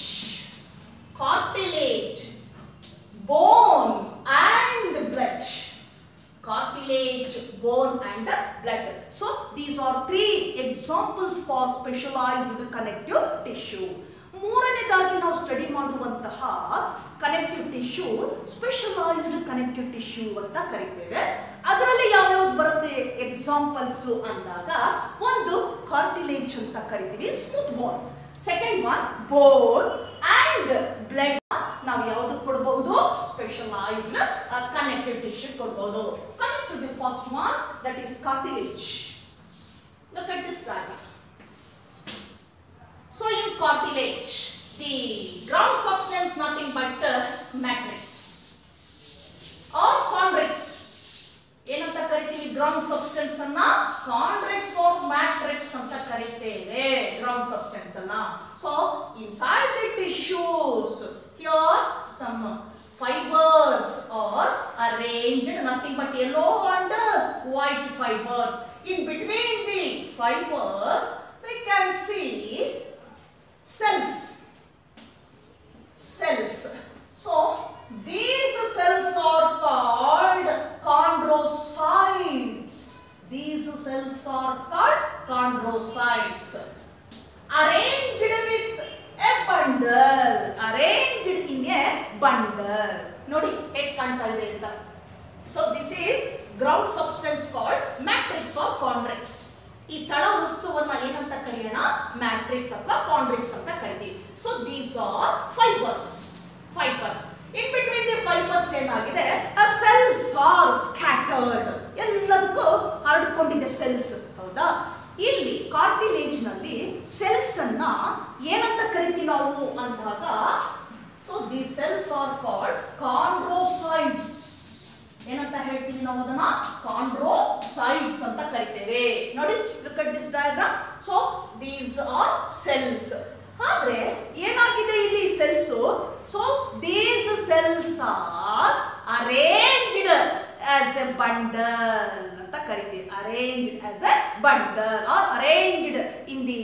bone and blood. Cartilage, bone and blood. So these are three examples for specialized connective tissue. ಮೂರನೇದಾಗಿ ನಾವು study ಮಾಡುವಂತಹ connective tissue specialised connective tissue ಅಂತ ಕರಿತೇವೆ. ಅದರಲ್ಲಿ ಯಾವ್ಯಾವ್ದು ಬರುತ್ತೆ examples ಅಂದಾಗ, ಒಂದು ಕಾರ್ಟಿಲೇಜ್ ಅಂತ ಕರಿತೀವಿ, smooth bone. Second one bone and blood. ನಾವು ಯಾವುದು ಕೊಡಬಹುದು? ಸ್ಪೆಷಲೈಸ್ಡ್ ಕನೆಕ್ಟಿವ್ ಟಿಶ್ಯೂ ಕೊಡಬಹುದು. Coming to the first one, that is cartilage. Look at this diagram. So in cartilage, the ground substance nothing but matrix or chondrix. ಏನಂತ ಕರಿತೀವಿ ground substance ಅನ್ನ? ಕಾಂಡ್ರಿಕ್ಸ್ R matrix ಅಂತ ಕರಿತೇವೆ ground substance ಅನ್ನ. So inside the tissues, here some fibers are arranged, nothing but yellow and white fibers. In between the fibers we can see cells. So these cells are called chondrocytes. Arranged with a bundle. Arranged in a bundle. ನೋಡಿ ಹೇಗೆ ಕಾಣ್ತಾ ಇದೆ ಅಂತ. So this is ground substance called matrix or chondrix. ಈ ತಳ ವಸ್ತುವನ್ನ ಏನಂತ ಕರೆಯೋಣ? ಮ್ಯಾಟ್ರಿಕ್ಸ್ ಅಥವಾ ಕಾಂಡ್ರಿಕ್ಸ್ ಅಂತ ಕರಿತೀವಿ. So these are fibres. In between the fibres ಏನಾಗಿದೆ? Cells are scattered. ಎಲ್ಲದಕ್ಕೂ ಹರಡಿಕೊಂಡಿದೆ ಸೆಲ್ಸ್, ಹೌದಾ? ಇಲ್ಲಿ ಕಾರ್ಟಿಲೇಜ್ ನಲ್ಲಿ ಸೆಲ್ಸ್ ಅನ್ನ ಏನಂತ ಕರಿತೀವಿ ನಾವು ಅಂದಾಗ, so the cells are called chondrocytes. ಏನಂತ ಹೇಳ್ತೀವಿ ನಾವು ಅದನ್ನ? ಕಾಂಡ್ರೋಸೈಟ್ಸ್ ಅಂತ ಕರಿತೇವೆ. ನೋಡಿ, look at this diagram. So these are cells. ಆದ್ರೆ ಏನಾಗಿದೆ ಇಲ್ಲಿ cells? So these cells are arranged as a bundle ಅಂತ ಕರಿತೀವಿ. arranged as a bundle or arranged in the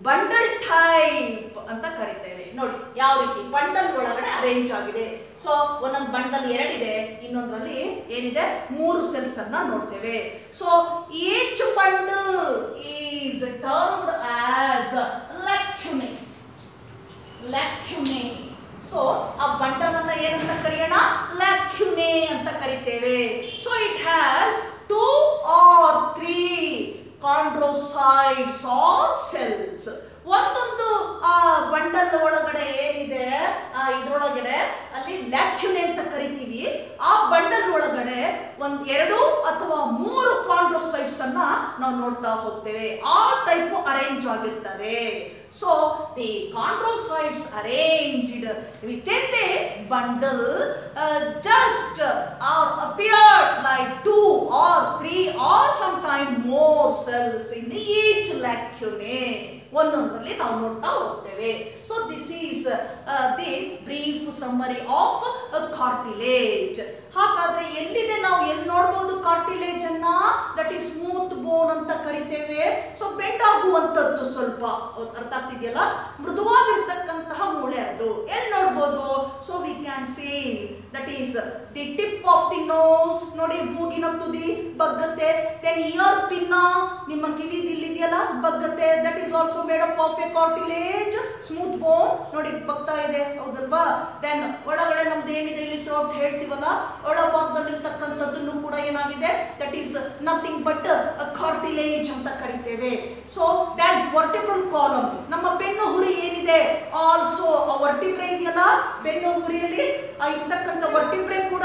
bundle type ಅಂತ ಕರಿತೇವೆ. ನೋಡಿ ಯಾವ ರೀತಿ ಬಂಡಲ್ ಒಳಗಡೆ ಅರೇಂಜ್ ಆಗಿದೆ. ಸೊ ಒಂದೊಂದು ಬಂಡಲ್ ಎರಡಿದೆ, ಇನ್ನೊಂದರಲ್ಲಿ ಏನಿದೆ? 3 ಸೆಲ್ಸ್ ಅನ್ನ ನೋಡ್ತೇವೆ. So each bundle is termed as lacunae. So ಆ ಬಂಡಲ್ ಅನ್ನ ಏನಂತ ಕರೆಯೋಣ? ಲ್ಯಾಕ್ಯುನೆ ಅಂತ ಕರಿತೇವೆ. So it has 2 or 3 chondrocytes or cells. ಒಂದೊಂದು ಬಂಡಲ್ ಒಳಗಡೆ ಏನಿದೆ ಇದರೊಳಗಡೆ ಅಲ್ಲಿ ಲ್ಯಾಕ್ಯುನೆ ಅಂತ ಕರಿತೀವಿ. ಆ ಬಂಡಲ್ ಒಳಗಡೆ ಎರಡು ಅಥವಾ ಮೂರು ಕಾಂಡ್ರೋಸೈಟ್ಸ್ ಅನ್ನ ನಾವು ನೋಡ್ತಾ ಹೋಗ್ತೇವೆ. ಆ ಟೈಪ್ ಅರೇಂಜ್ ಆಗಿರ್ತವೆ. So the chondrocytes arranged within the bundle just are appeared like 2 or 3 or sometimes more cells in each lacunae. ಒಂದೊಂದರಲ್ಲಿ ನಾವು ನೋಡ್ತಾ ಹೋಗ್ತೇವೆ. So this is the brief summary of cartilage. ಹಾಗಾದ್ರೆ ಎಲ್ಲಿದೆ, ನಾವು ಎಲ್ಲಿ ನೋಡಬಹುದು ಕಾರ್ಟಿಲೇಜ್ ಅನ್ನ? ದಟ್ ಈಸ್ ಸ್ಮೂತ್ ಬೋನ್ ಅಂತ ಕರಿತೇವೆ. ಸೊ ಬೆಂಡ್ ಆಗುವಂತದ್ದು, ಸ್ವಲ್ಪ ಅರ್ಥ ಆಗ್ತಿದೆಯಲ್ಲ, ಮೃದುವಾಗಿರ್ತಕ್ಕಂತಹ ಮೂಳೆ ಅದು. ಎಲ್ಲಿ ನೋಡಬಹುದು? So we can see that is the tip of the nose. ನೋಡಿ, ಮೂಗಿನ ತುದಿ ಬಗ್ಗತ್ತೆ. ದೆನ್ ಇಯರ್ ಪಿನ್ನ, ನಿಮ್ಮ ಕಿವಿದ ಇಲ್ಲಿದೆಯಲ್ಲ, ಬಗ್ಗತ್ತೆ. That is also made up of a cartilage, smooth bone. ನೋಡಿ ಬಗ್ತಾ ಇದೆ, ಹೌದಲ್ವಾ? ದೆನ್ ಒಳಗಡೆ ನಮ್ದು ಏನಿದೆ ಇಲ್ಲಿ ಥ್ರೋಟ್ ಹೇಳ್ತೀವಲ್ಲ, ಒಳಭಾಗದಲ್ಲಿರ್ತಕ್ಕಂಥದ್ದನ್ನು ಕೂಡ ಏನಾಗಿದೆ? That is nothing but cartilage ಅಂತ ಕರಿತೇವೆ. ಸೊ ದೆನ್ ವರ್ಟಿಬ್ರಲ್ ಕಾಲಮ್, ನಮ್ಮ ಬೆನ್ನು ಹುರಿ ಏನಿದೆ, ಆಲ್ಸೋ ವರ್ಟಿಬ್ರೆ ಇದೆಯಲ್ಲ, ಬೆನ್ನು ಹುರಿಯಲ್ಲಿ ಇರ್ತಕ್ಕಂಥ ವರ್ಟಿಬ್ರೆ ಕೂಡ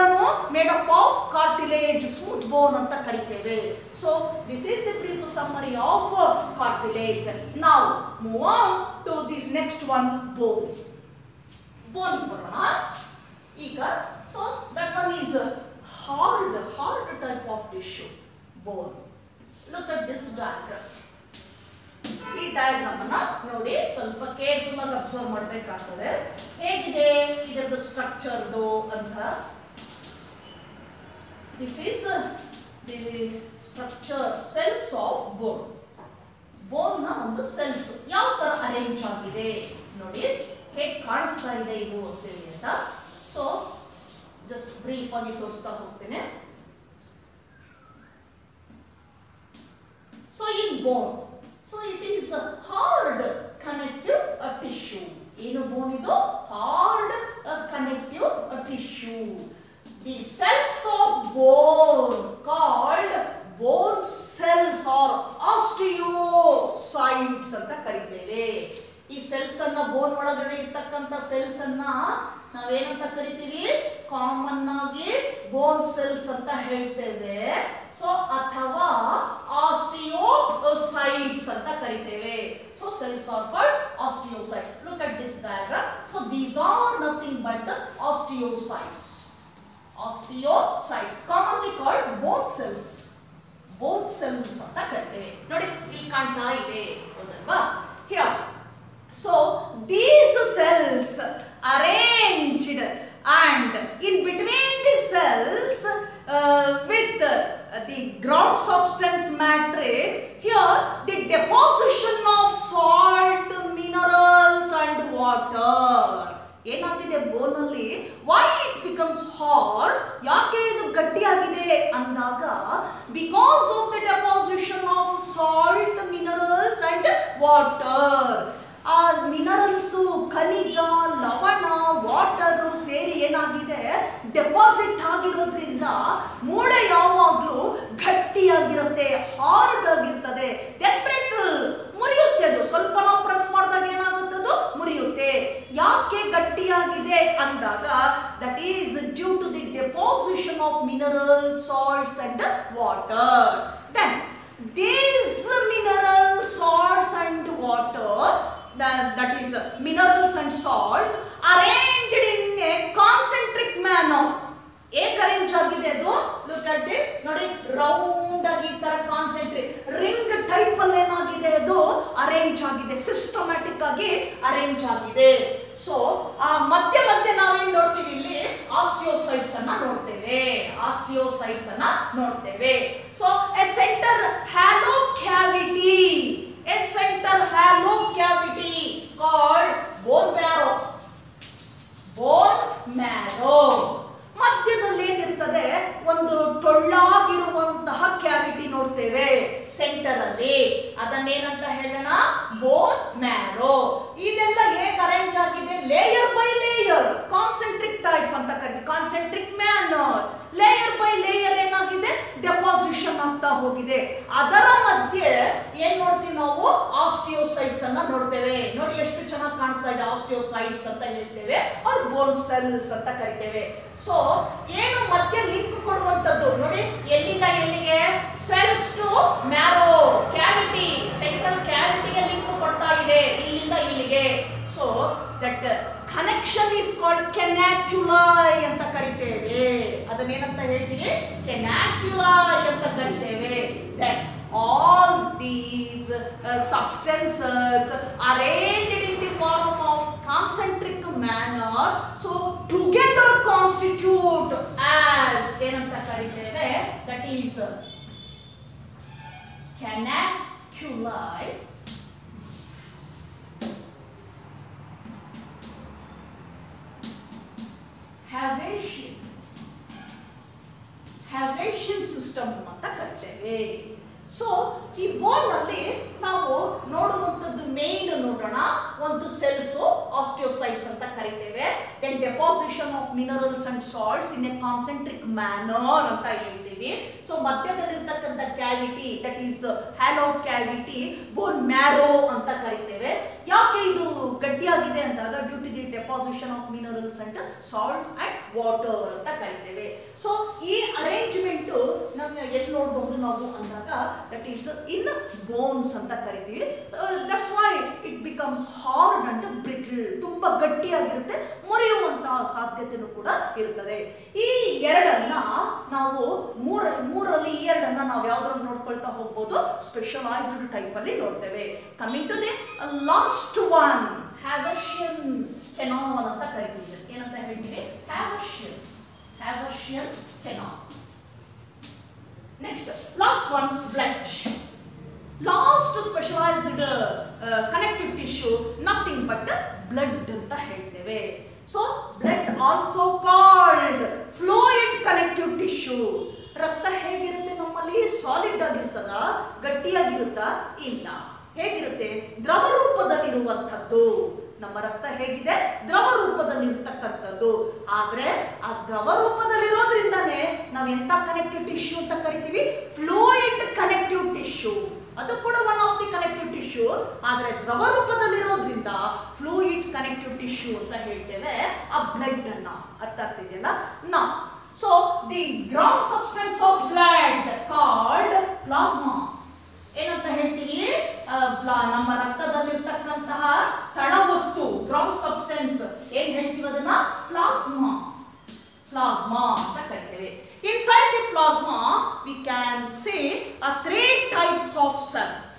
made up of cartilage, smooth bone ಅಂತ ಕರಿತೇವೆ. So this is the brief summary of cartilage. Now move on to this next one, bone. Bone ಬರೋಣ ಈಗ. So that one is hard type of tissue, bone. Look at this diagram. ಈ diagram ಅನ್ನ ನೋಡಿ, ಸ್ವಲ್ಪ careful ಆಗಿ observe ಮಾಡಬೇಕಾಗ್ತದೆ. ಹೇಗಿದೆ ಇದರ ಸ್ಟ್ರಕ್ಚರ್ದು ಅಂತ. This is the structure, cells of bone. Bone ನ ಒಂದು ಸೆಲ್ಸ್ ಯಾವ ತರ ಅರೇಂಜ್ ಆಗಿದೆ ನೋಡಿ, ಹೇಗೆ ಕಾಣಿಸ್ತಾ ಇದೆ ಇದು ಅಂತೇಳಿ ಅಂತ. ಸೊ ಜಸ್ಟ್ ಬ್ರೀಫ್ ಆಗಿ ತೋರಿಸ್ತಾ ಹೋಗ್ತೇನೆ. So in bone, so it is hard connective tissue. ಏನು ಬೋನ್ ಇದು? Hard connective tissue. The cells of bone called bone cells are osteocytes ಅಂತ ಕರಿತೇವೆ. ಈ ಸೆಲ್ಸ್ ಅನ್ನ, ಬೋನ್ ಒಳಗಡೆ ಇರ್ತಕ್ಕಂಥ ಸೆಲ್ಸ್ ಅನ್ನ ನಾವೇನಂತ ಕರಿತೀವಿ? ಕಾಮನ್ ಆಗಿ ಬೋನ್ ಸೆಲ್ಸ್ ಅಂತ ಹೇಳ್ತೇವೆ. ಸೊ ಅಥವಾ ಆಸ್ಟಿಯೋಸೈಟ್ಸ್ ಅಂತ ಕರಿತೇವೆ. So cells are called osteocytes. Look at this diagram. So these are nothing but osteocytes. Osteocytes commonly called bone cells. Bone cells ಅಂತ ಕರಿತೇವೆ. ನೋಡಿ ಇಲ್ಲಿ ಕಾಣ್ತಾ ಇದೆ, ಹೌದಲ್ವಾ? Here. So these cells arranged, and in between the cells with the ground substance matrix, here the deposition of salt, minerals and water. ಏನಾಗಿದೆ ಬೋನ್ ಅಲ್ಲಿ? Why it becomes hard? ಯಾಕೆ ಇದು ಗಟ್ಟಿಯಾಗಿದೆ ಅಂದಾಗ, because of the deposition of salt, minerals and water. ಆ minerals, ಖನಿಜ, ಲವಣ, water ಸೇರಿ ಏನಾಗಿದೆ, ಡೆಪಾಸಿಟ್ ಆಗಿರೋದ್ರಿಂದ ಮೂಳೆ ಯಾವಾಗ್ಲೂ ಗಟ್ಟಿಯಾಗಿರುತ್ತೆ, ಹಾರ್ಡ್ ಆಗಿರ್ತದೆ. ಮುರಿಯುತ್ತೆ ಅದು. ಸ್ವಲ್ಪ ನಾವು ಪ್ರೆಸ್ ಮಾಡಿದಾಗ ಏನಾಗುತ್ತೆ, ಅದು ಮುರಿಯುತ್ತೆ. ಯಾಕೆ ಗಟ್ಟಿಯಾಗಿದೆ ಅಂದಾಗ, that is due to the deposition of mineral, salts and water. Then these minerals, salts and water, that is minerals and salts arranged in a concentric manner. ಹೇಗೆ ಅರೇಂಜ್ ಆಗಿದೆ ಅದು? Look at this. ನೋಡಿ, round ಆಗಿ ತರ concentric ring type ಅಲ್ಲಿ ಏನಾಗಿದೆ, ಅದು arrange ಆಗಿದೆ, ಸಿಸ್ಟಮ್ಯಾಟಿಕ್ ಆಗಿ ಅರೇಂಜ್ ಆಗಿದೆ. ಸೊ ಆ ಮಧ್ಯೆ ನಾವೇನ್ ನೋಡ್ತೀವಿ ಇಲ್ಲಿ? ಆಸ್ಟಿಯೋಸೈಟ್ಸ್ ಅನ್ನ ನೋಡ್ತೇವೆ. ಆಸ್ಟಿಯೋಸೈಟ್ಸ್ ಅನ್ನ ನೋಡ್ತೇವೆ. So A centre hello cavity, A centre hello cavity called bone marrow. Bone marrow ಮಧ್ಯದಲ್ಲಿ ಏನಿರ್ತದೆ, ಒಂದು ಟೊಳ್ಳಾಗಿರುವಂತಹ ಕ್ಯಾವಿಟಿ ನೋಡ್ತೇವೆ ಸೆಂಟರ್ ಅಲ್ಲಿ. ಅದನ್ನೇನಂತ ಹೇಳೋಣ? Bone marrow. ಇದೆಲ್ಲ ಹೇಗೆ ಅರೇಂಜ್ ಆಗಿದೆ? Layer by layer, concentric type ಅಂತ ಕರೀತೀವಿ, concentric manner. Layer by layer ಏನಾಗಿದೆ? ಡೆಪಾಸಿಷನ್ ಆಗ್ತಾ ಹೋಗಿದೆ. ಅದರ ಮಧ್ಯೆ ಏನ್ ನೋಡ್ತೀವಿ ನಾವು ಆಸ್ಟಿಯೋಸೈಟ್ಸ್ ಅನ್ನ ನೋಡ್ತೇವೆ. ನೋಡಿ ಎಷ್ಟು ಚೆನ್ನಾಗಿ ಕಾಣಿಸ್ತಾ ಇದೆ, ಆಸ್ಟಿಯೋಸೈಟ್ಸ್ ಅಂತ ಹೇಳ್ತೇವೆ, ಅವ್ರ ಬೋನ್ ಸೆಲ್ಸ್ ಅಂತ ಕರಿತೇವೆ. ಸೊ ಏನು ಮಧ್ಯೆ ಲಿಂಕ್ ಕೊಡುವಂತದ್ದು ನೋಡಿ, ಎಲ್ಲಿಂದ ಎಲ್ಲಿಗೆ, cells to marrow cavity, central ಕ್ಯಾವಿಟಿಗೆ ಲಿಂಕ್ ಕೊಡ್ತಾ ಇದೆ, ಇಲ್ಲಿಂದ ಇಲ್ಲಿಗೆ. So that connection is called canaliculi ಅಂತ ಕರಿತೇವೆ. ಅದನ್ನೇನಂತ ಹೇಳ್ತೀವಿ, ಕೆನಾಕ್ಯುಲೈ ಅಂತ ಕರಿತೇವೆ. That all these substances arranged in the form of concentric manner, so together constitute as ಏನಂತ ಕರಿತೇವೆ, that is canaculi. Havacian system ಅಂತ ಕರಿತೇವೆ. ಸೊ ಈ ಬೋನ್ ನಲ್ಲಿ ನಾವು ನೋಡುವಂತದ್ದು ಮೇನ್ ನೋಡೋಣ, ಒಂದು ಸೆಲ್ಸ್ ಆಸ್ಟಿಯೋಸೈಟ್ಸ್ ಅಂತ ಕರಿತೇವೆ. Then deposition of minerals and salts in a concentric manner ಅಂತ ಹೇಳ್ತೀವಿ. ಸೊ ಮಧ್ಯದಲ್ಲಿರ್ತಕ್ಕಂಥ cavity, that is hollow cavity, bone marrow ಅಂತ ಕರಿತೇವೆ. ಯಾಕೆ ಇದು ಗಟ್ಟಿಯಾಗಿದೆ ಅಂದಾಗ, due to the deposition of minerals and salts and water ಅಂತ ಕರಿತೇವೆ. ಸೊ ಈ ಅರೇಂಜ್ಮೆಂಟ್ ನಾವು ಎಲ್ಲಿ ನೋಡಬಹುದು ನಾವು ಅಂದಾಗ, ದಟ್ ಈಸ್ ಇನ್ ಬೋನ್ಸ್ ಅಂತ ಕರಿತೀವಿ. That's why it becomes hard and brittle, ತುಂಬಾ ಗಟ್ಟಿಯಾಗಿರುತ್ತೆ, ಮುರಿಯುವಂತಹ ಸಾಧ್ಯತೆನೂ ಕೂಡ ಇರುತ್ತದೆ. ಈ ಎರಡನ್ನ ನಾವು ಮೂರಲ್ಲಿ ಈ ಎರಡನ್ನ ನಾವು ಯಾವ್ದ್ರಲ್ಲಿ ನೋಡ್ಕೊಳ್ತಾ ಹೋಗ್ಬೋದು, ಸ್ಪೆಷಲೈಸ್ಡ್ ಟೈಪ್ ಅಲ್ಲಿ ನೋಡ್ತೇವೆ. Coming to the last one, Haversian canal ಅಂತ ಕರಿತೀವಿ. ಏನಂತ ಹೇಳ್ತೀವಿ, Haversian canal. Next, last one, blood. Last specialized connective tissue, nothing but blood ಅಂತ ಹೇಳ್ತೇವೆ. So blood also called fluid connective tissue. ರಕ್ತ ಹೇಗಿರುತ್ತೆ ನಮ್ಮಲ್ಲಿ, ಸಾಲಿಡ್ ಆಗಿರ್ತದ, ಗಟ್ಟಿಯಾಗಿರುತ್ತಾ, ಇಲ್ಲ, ಹೇಗಿರುತ್ತೆ, ದ್ರವ ರೂಪದಲ್ಲಿರುವಂಥದ್ದು. ನಮ್ಮ ರಕ್ತ ಹೇಗಿದೆ, ದ್ರವ ರೂಪದಲ್ಲಿ ಇರ್ತಕ್ಕಂಥದ್ದು. ಆದ್ರೆ ಆ ದ್ರವ ರೂಪದಲ್ಲಿರೋದ್ರಿಂದಾನೇ ನಾವು ಎಂತ ಕನೆಕ್ಟಿವ್ ಟಿಶ್ಯೂ ಅಂತ ಕರಿತೀವಿ, ಫ್ಲೂಯಿಡ್ ಕನೆಕ್ಟಿವ್ ಟಿಶ್ಯೂ. ಅದು ಕೂಡ one of the connective tissue. ಆದ್ರೆ ದ್ರವ ರೂಪದಲ್ಲಿರೋದ್ರಿಂದ ಫ್ಲೂಯಿಡ್ ಕನೆಕ್ಟಿವ್ ಟಿಶ್ಯೂ ಅಂತ ಹೇಳ್ತೇವೆ ಆ ಬ್ಲಡ್ ಅನ್ನ. ಅರ್ಥ ಆಗ್ತಿದೆಯಲ್ಲ? ನಾ so the ground substance of blood called plasma. ಏನಂತ ಹೇಳ್ತೀವಿ, ನಮ್ಮ ರಕ್ತದಲ್ಲಿರ್ತಕ್ಕಂತಹ ತಳವಸ್ತು, ಗ್ರೌಂಡ್ ಸಬ್ಸ್ಟೆನ್ಸ್ ಏನ್ ಹೇಳ್ತೀವಿ ಅದನ್ನ ಪ್ಲಾಸ್ಮಾ. ಪ್ಲಾಸ್ಮಾ ಅಂತ ಕರಿತೇವೆ. Inside the plasma we can see 3 types of cells.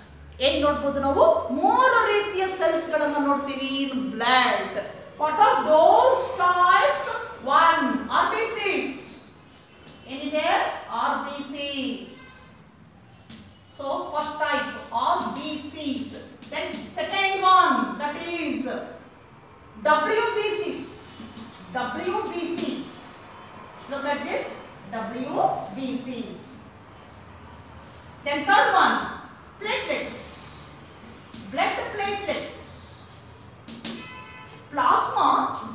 ಏನ್ ನೋಡ್ಬೋದು ನಾವು, 3 ರೀತಿಯ ಸೆಲ್ಸ್ ಗಳನ್ನ ನೋಡ್ತೀವಿ in blood. What are those types? 1 RBCs. ಏನಿದೆ, RBCs. So first type RBCs. Then second one, that is WBCs. WBCs. Look at this, WBCs. Then third one, platelets. Blood platelets. Plasma,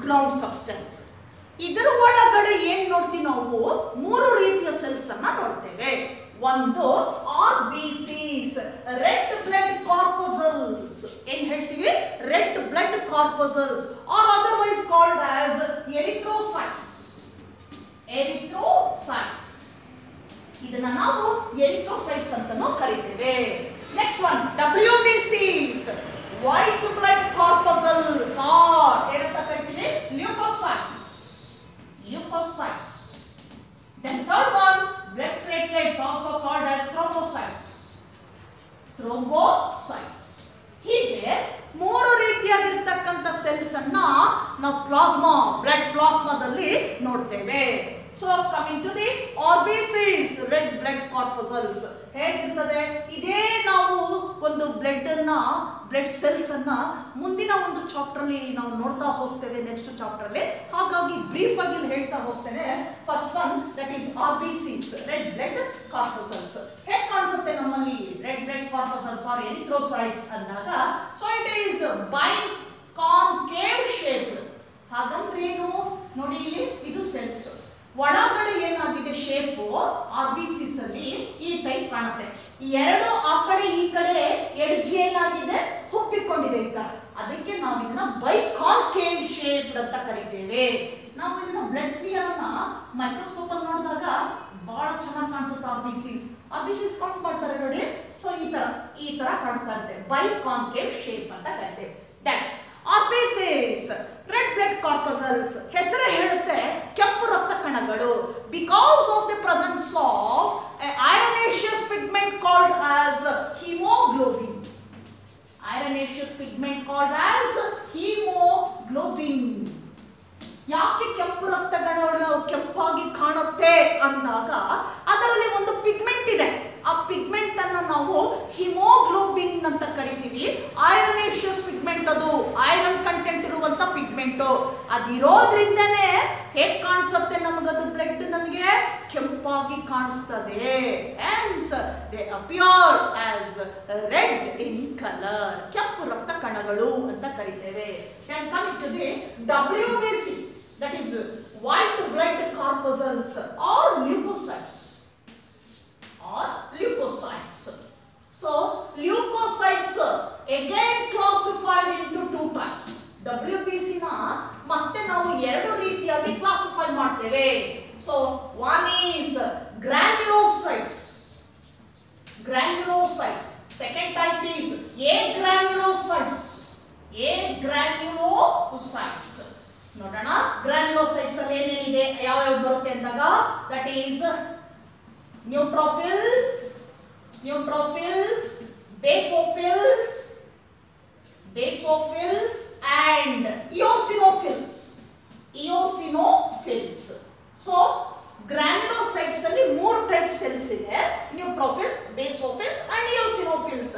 ground substance. ಇದರ ಒಳಗಡೆ ಏನ್ ನೋಡ್ತೀವಿ ನಾವು, 3 ರೀತಿಯ cells ಅನ್ನ ನೋಡ್ತೇವೆ. ಒಂದು RBCs, ರೆಡ್ ಬ್ಲಡ್ ಕಾರ್ಪಸಲ್ಸ್. ಏನ್ ಹೇಳ್ತೀವಿ, red blood corpuscles, or otherwise called as erythrocytes. Erythrocytes, ಇದನ್ನ ನಾವು ಎರಿಥ್ರೋಸೈಟ್ಸ್ ಅಂತಾನೂ ಕರಿತೇವೆ. Next one WBCs, white blood corpuscles, or ಏನಂತ ಕರಿತೀವಿ, leukocytes. Leukocytes. Then third one, blood platelets, also called as thrombocytes. Thrombocytes. ಹೀಗೆ 3 ರೀತಿಯಾಗಿರ್ತಕ್ಕಂಥ ಸೆಲ್ಸ್ ಅನ್ನ ನಾವು ಪ್ಲಾಸ್ಮಾ, ಬ್ಲಡ್ ಪ್ಲಾಸ್ಮಾದಲ್ಲಿ ನೋಡ್ತೇವೆ. So coming to the RBCs, red blood corpuscles ಹೇಗಿರ್ತದೆ, ಇದೇ ನಾವು ಒಂದು ಬ್ಲಡ್ ಸೆಲ್ಸ್ ಅನ್ನ ಮುಂದಿನ ಒಂದು ಚಾಪ್ಟರ್ ಅಲ್ಲಿ ನಾವು ನೋಡ್ತಾ ಹೋಗ್ತೇವೆ, ನೆಕ್ಸ್ಟ್ ಚಾಪ್ಟರ್ ಅಲ್ಲಿ. ಹಾಗಾಗಿ ಬ್ರೀಫ್ ಆಗಿ ಹೇಳ್ತಾ ಹೋಗ್ತೇನೆ. First one, that is RBCs, red blood corpuscles. ಹೇಗೆ ಕಾಣಿಸುತ್ತೆ ನಮ್ಮಲ್ಲಿ red blood corpuscles or erythrocytes ಅಂದಾಗ, so it is biconcave shaped. ಹಾಗಂದ್ರೆ ಏನು ನೋಡಿ, ಇಲ್ಲಿ ಇದು ಸೆಲ್ಸ್, ಒಳಗಡೆ ಏನಾಗಿದೆ ಶೇಪ್ RBCs ಅಲ್ಲಿ ಈ ಟೈಪ್ ಕಾಣುತ್ತೆ. ಎರಡು ಆ ಕಡೆ ಈ ಕಡೆ ಎಡ್ಜ್ ಏನಾಗಿದೆ, ಹುಟ್ಟಿಕೊಂಡಿದೆ ಈ ತರ. ಅದಕ್ಕೆ ನಾವು ಇದನ್ನ ಬೈಕಾನ್ಕೇವ್ ಶೇಪ್ ಅಂತ ಕರಿತೇವೆ. ನಾವು ಇದನ್ನ ಬ್ಲಡ್ ಸ್ಮಿಯರ್ ಅನ್ನ ಮೈಕ್ರೋಸ್ಕೋಪ್ ಅಲ್ಲಿ ನೋಡಿದಾಗ ಬಹಳ ಚೆನ್ನಾಗಿ ಕಾಣಿಸುತ್ತೆ. ಆರ್ಬಿಸಿಸ್ ಕೌಂಟ್ ಮಾಡ್ತಾರೆ ನೋಡಿ. ಸೊ ಈ ತರ ಕಾಣಿಸ್ತಾ ಇರುತ್ತೆ. ಬೈಕಾನ್ಕೇವ್ ಶೇಪ್ ಅಂತ ಕರಿತೇವೆ. That RBCs red blood corpuscles ಹೆಸರೇ ಹೇಳುತ್ತೆ ಕೆಂಪು ರಕ್ತ ಕಣಗಳು. Because of the presence of ironaceous pigment called as haemoglobin. Ironaceous pigment called as hemoglobin. ಯಾಕೆ ಕೆಂಪು ರಕ್ತಗಳು ಕೆಂಪಾಗಿ ಕಾಣುತ್ತೆ ಅಂದಾಗ ಅದರಲ್ಲಿ ಒಂದು ಪಿಗ್ಮೆಂಟ್ ಇದೆ. ಆ ಪಿಗ್ಮೆಂಟ್ ಅನ್ನ ನಾವು ಹಿಮೋಗ್ಲೋಬಿನ್ ಅಂತ ಕರಿತೀವಿ. ಐರನೇಷಿಯಸ್ ಪಿಗ್ಮೆಂಟ್, ಅದು ಐರನ್ ಕಂಟೆಂಟ್ ಇರುವಂತ ಪಿಗ್ಮೆಂಟ್. ಅದಿರೋದ್ರಿಂದನೇ ಹೇಗೆ ಕಾಣಿಸುತ್ತೆ ನಮಗದು ಬ್ಲಡ್ ನಮಗೆ ಕೆಂಪಾಗಿ ಕಾಣಿಸ್ತದೆ. Hence they appear as red in color. ಕೆಂಪು ರಕ್ತ ಕಣಗಳು ಅಂತ ಕರಿತೇವೆ. Then coming to the WBC, that is white blood corpuscles or leukocytes. So leukocytes again classified into two types. WBC ನ ಮತ್ತೆ ನಾವು ಎರಡು ರೀತಿಯಾಗಿ ಕ್ಲಾಸಿಫೈ ಮಾಡ್ತೇವೆ. So one is granulocytes. Second type is agranulocytes. ನೋಡೋಣ ಗ್ರಾನ್ಯುಲೋಸೈಟ್ಸ್ ಅಲ್ಲಿ ಏನೇನಿದೆ, ಯಾವ ಬರುತ್ತೆ ಅಂದಾಗ that is neutrophils, basophils and eosinophils. So granulocytes ಅಲ್ಲಿ ಮೂರು ಟೈಪ್ ಸೆಲ್ಸ್ ಇದೆ. neutrophils, basophils and eosinophils.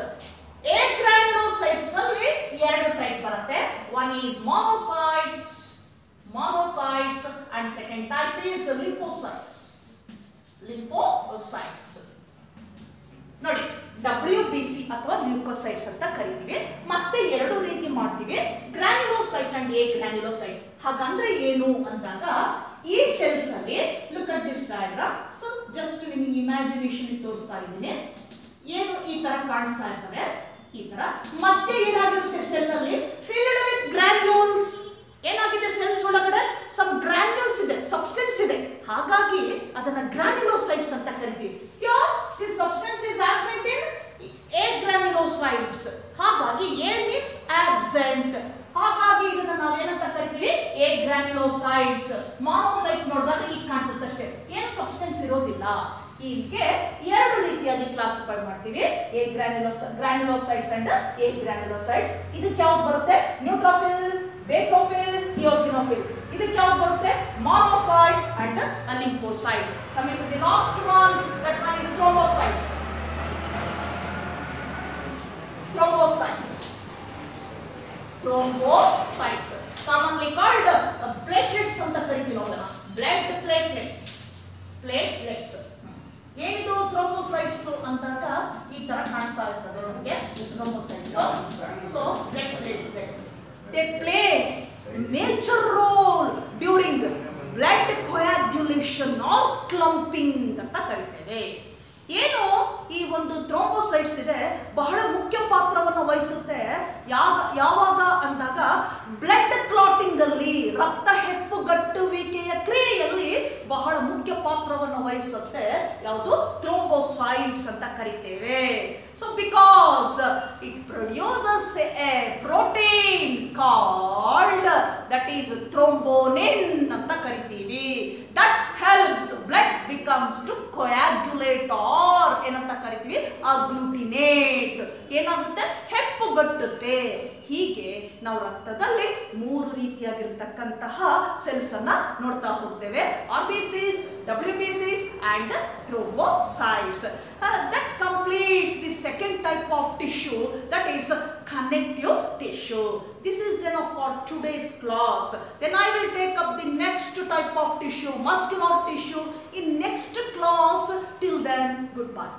agranulocytes ಅಲ್ಲಿ ಎರಡು ಟೈಪ್ ಬರುತ್ತೆ. One is monocytes and second type is lymphocytes. ನೋಡಿ, WBC ಅಥವಾ ಲ್ಯೂಕೋಸೈಟ್ಸ್ ಅಂತ ಕರಿತೀವಿ. ಮತ್ತೆ ಎರಡು ರೀತಿ ಮಾಡ್ತೀವಿ, ಗ್ರಾನ್ಯುಲೋಸೈಟ್ ಅಂಡ್ ಅಗ್ರಾನ್ಯುಲೋಸೈಟ್. ಹಾಗಂದ್ರೆ ಏನು ಅಂದಾಗ ಈ ಸೆಲ್ಸ್ ಅಲ್ಲಿ look at this diagram. So just ನಿಮಗೆ ಇಮ್ಯಾಜಿನೇಷನ್ ತೋರಿಸ್ತಾ ಇದ್ದೀನಿ. ಏನು ಈ ತರ ಕಾಣಿಸ್ತಾ ಇರ್ತದೆ, ಈ ತರ. ಮತ್ತೆ ಏನಾಗಿರುತ್ತೆ ಸೆಲ್ ಅಲ್ಲಿ ಫಿಲ್ಡ್ ವಿತ್ ಗ್ರಾನ್ಯೂಲ್ಸ್. ಏನಾಗಿದೆ ಸೆಲ್ಸ್ ಒಳಗಡೆ ಸಮ್ ಗ್ರಾನ್ಯೂಲ್ಸ್ ಇದೆ, ಸಬ್ಸ್ಟೆನ್ಸ್ ಇದೆ. ಹಾಗಾಗಿ ಅದನ್ನ ಗ್ರಾನ್ಯುಲೋಸೈಟ್ಸ್ ಅಂತ ಕರಿತೀವಿ. This substance is absent in agranulocytes. ಹಾಗಾಗಿ A means absent. ಹಾಗಾಗಿ ಇದನ್ನ ನಾವು ಏನಂತ ಕರಿತೀವಿ, agranulocytes. monocyte ನೋಡಿದಾಗ ಈಗ ಕಾಣಿಸುತ್ತೆ ಅಷ್ಟೇ, ಏನು ಸಬ್ಸ್ಟೆನ್ಸ್ ಇರೋದಿಲ್ಲ. ಹೀಗೆ ಎರಡು ರೀತಿಯಾಗಿ ಕ್ಲಾಸಿಫೈ ಮಾಡ್ತೀವಿ, ಗ್ರಾನ್ಯುಲೋಸೈಟ್ಸ್ ಅಂಡ್ agranulocytes. ಇದಕ್ಕೆ ಯಾವ್ದು ಬರುತ್ತೆ, ನ್ಯೂಟ್ರೋಫಿಲ್, ಬೇಸೋಫಿಲ್, eosinophil. ಇದಕ್ಕೆ ಯಾವ್ದು ಬರುತ್ತೆ, monocytes and lymphocytes. Coming to the last one, that one is thrombocytes. Commonly called platelets ಅಂತ ಕರಿತೀವಿ ಅದನ್ನ. blood platelets. ಏನಿದು ಥ್ರೋಂಬೋಸೈಟ್ಸ್ ಅಂತಾಗ ಈ ತರ ಕಾಣಿಸ್ತಾ ಇರ್ತದೆ ನಮಗೆ thrombocytes. So blood platelets, they play major role during blood coagulation or clumping ಅಂತ ಕರಿತೇವೆ. ಏನು ಈ ಒಂದು ಥ್ರೋಂಬೋಸೈಟ್ಸ್ ಇದೆ ಬಹಳ ಮುಖ್ಯ ಪಾತ್ರವನ್ನು ವಹಿಸುತ್ತೆ. ಯಾವಾಗ ಅಂದಾಗ ಬ್ಲಡ್ ಕ್ಲಾಟಿಂಗ್ ಅಲ್ಲಿ, ರಕ್ತ ಹೆಪ್ಪುಗಟ್ಟುವಿಕೆಯ ಕ್ರಿಯೆಯಲ್ಲಿ ಬಹಳ ಮುಖ್ಯ ಪಾತ್ರವನ್ನು ವಹಿಸುತ್ತೆ. ಯಾವುದು, ಥ್ರೋಂಬೋಸೈಟ್ಸ್ ಅಂತ ಕರಿತೇವೆ. So because it produces a protein called that is thrombonin ಅಂತ ಕರಿತೀವಿ. That helps blood becomes to coagulate or ಏನಂತ ಕರಿತೀವಿ, ಅಗ್ಲೂಟಿನೇಟ್. ಏನಾಗುತ್ತೆ, ಹೆಪ್ಪುಗಟ್ಟುತ್ತೆ. ಹೀಗೆ ನಾವು ರಕ್ತದಲ್ಲಿ ಮೂರು ರೀತಿಯಾಗಿರ್ತಕ್ಕಂತಹ ಸೆಲ್ಸ್ ಅನ್ನ ನೋಡ್ತಾ ಹೋಗ್ತೇವೆ, RBCs, WBCs and thrombocytes. That completes the second type of tissue, that is connective tissue. This is enough for today's class. Then I will take up the next type of tissue, muscular tissue, in next class. Till then, goodbye.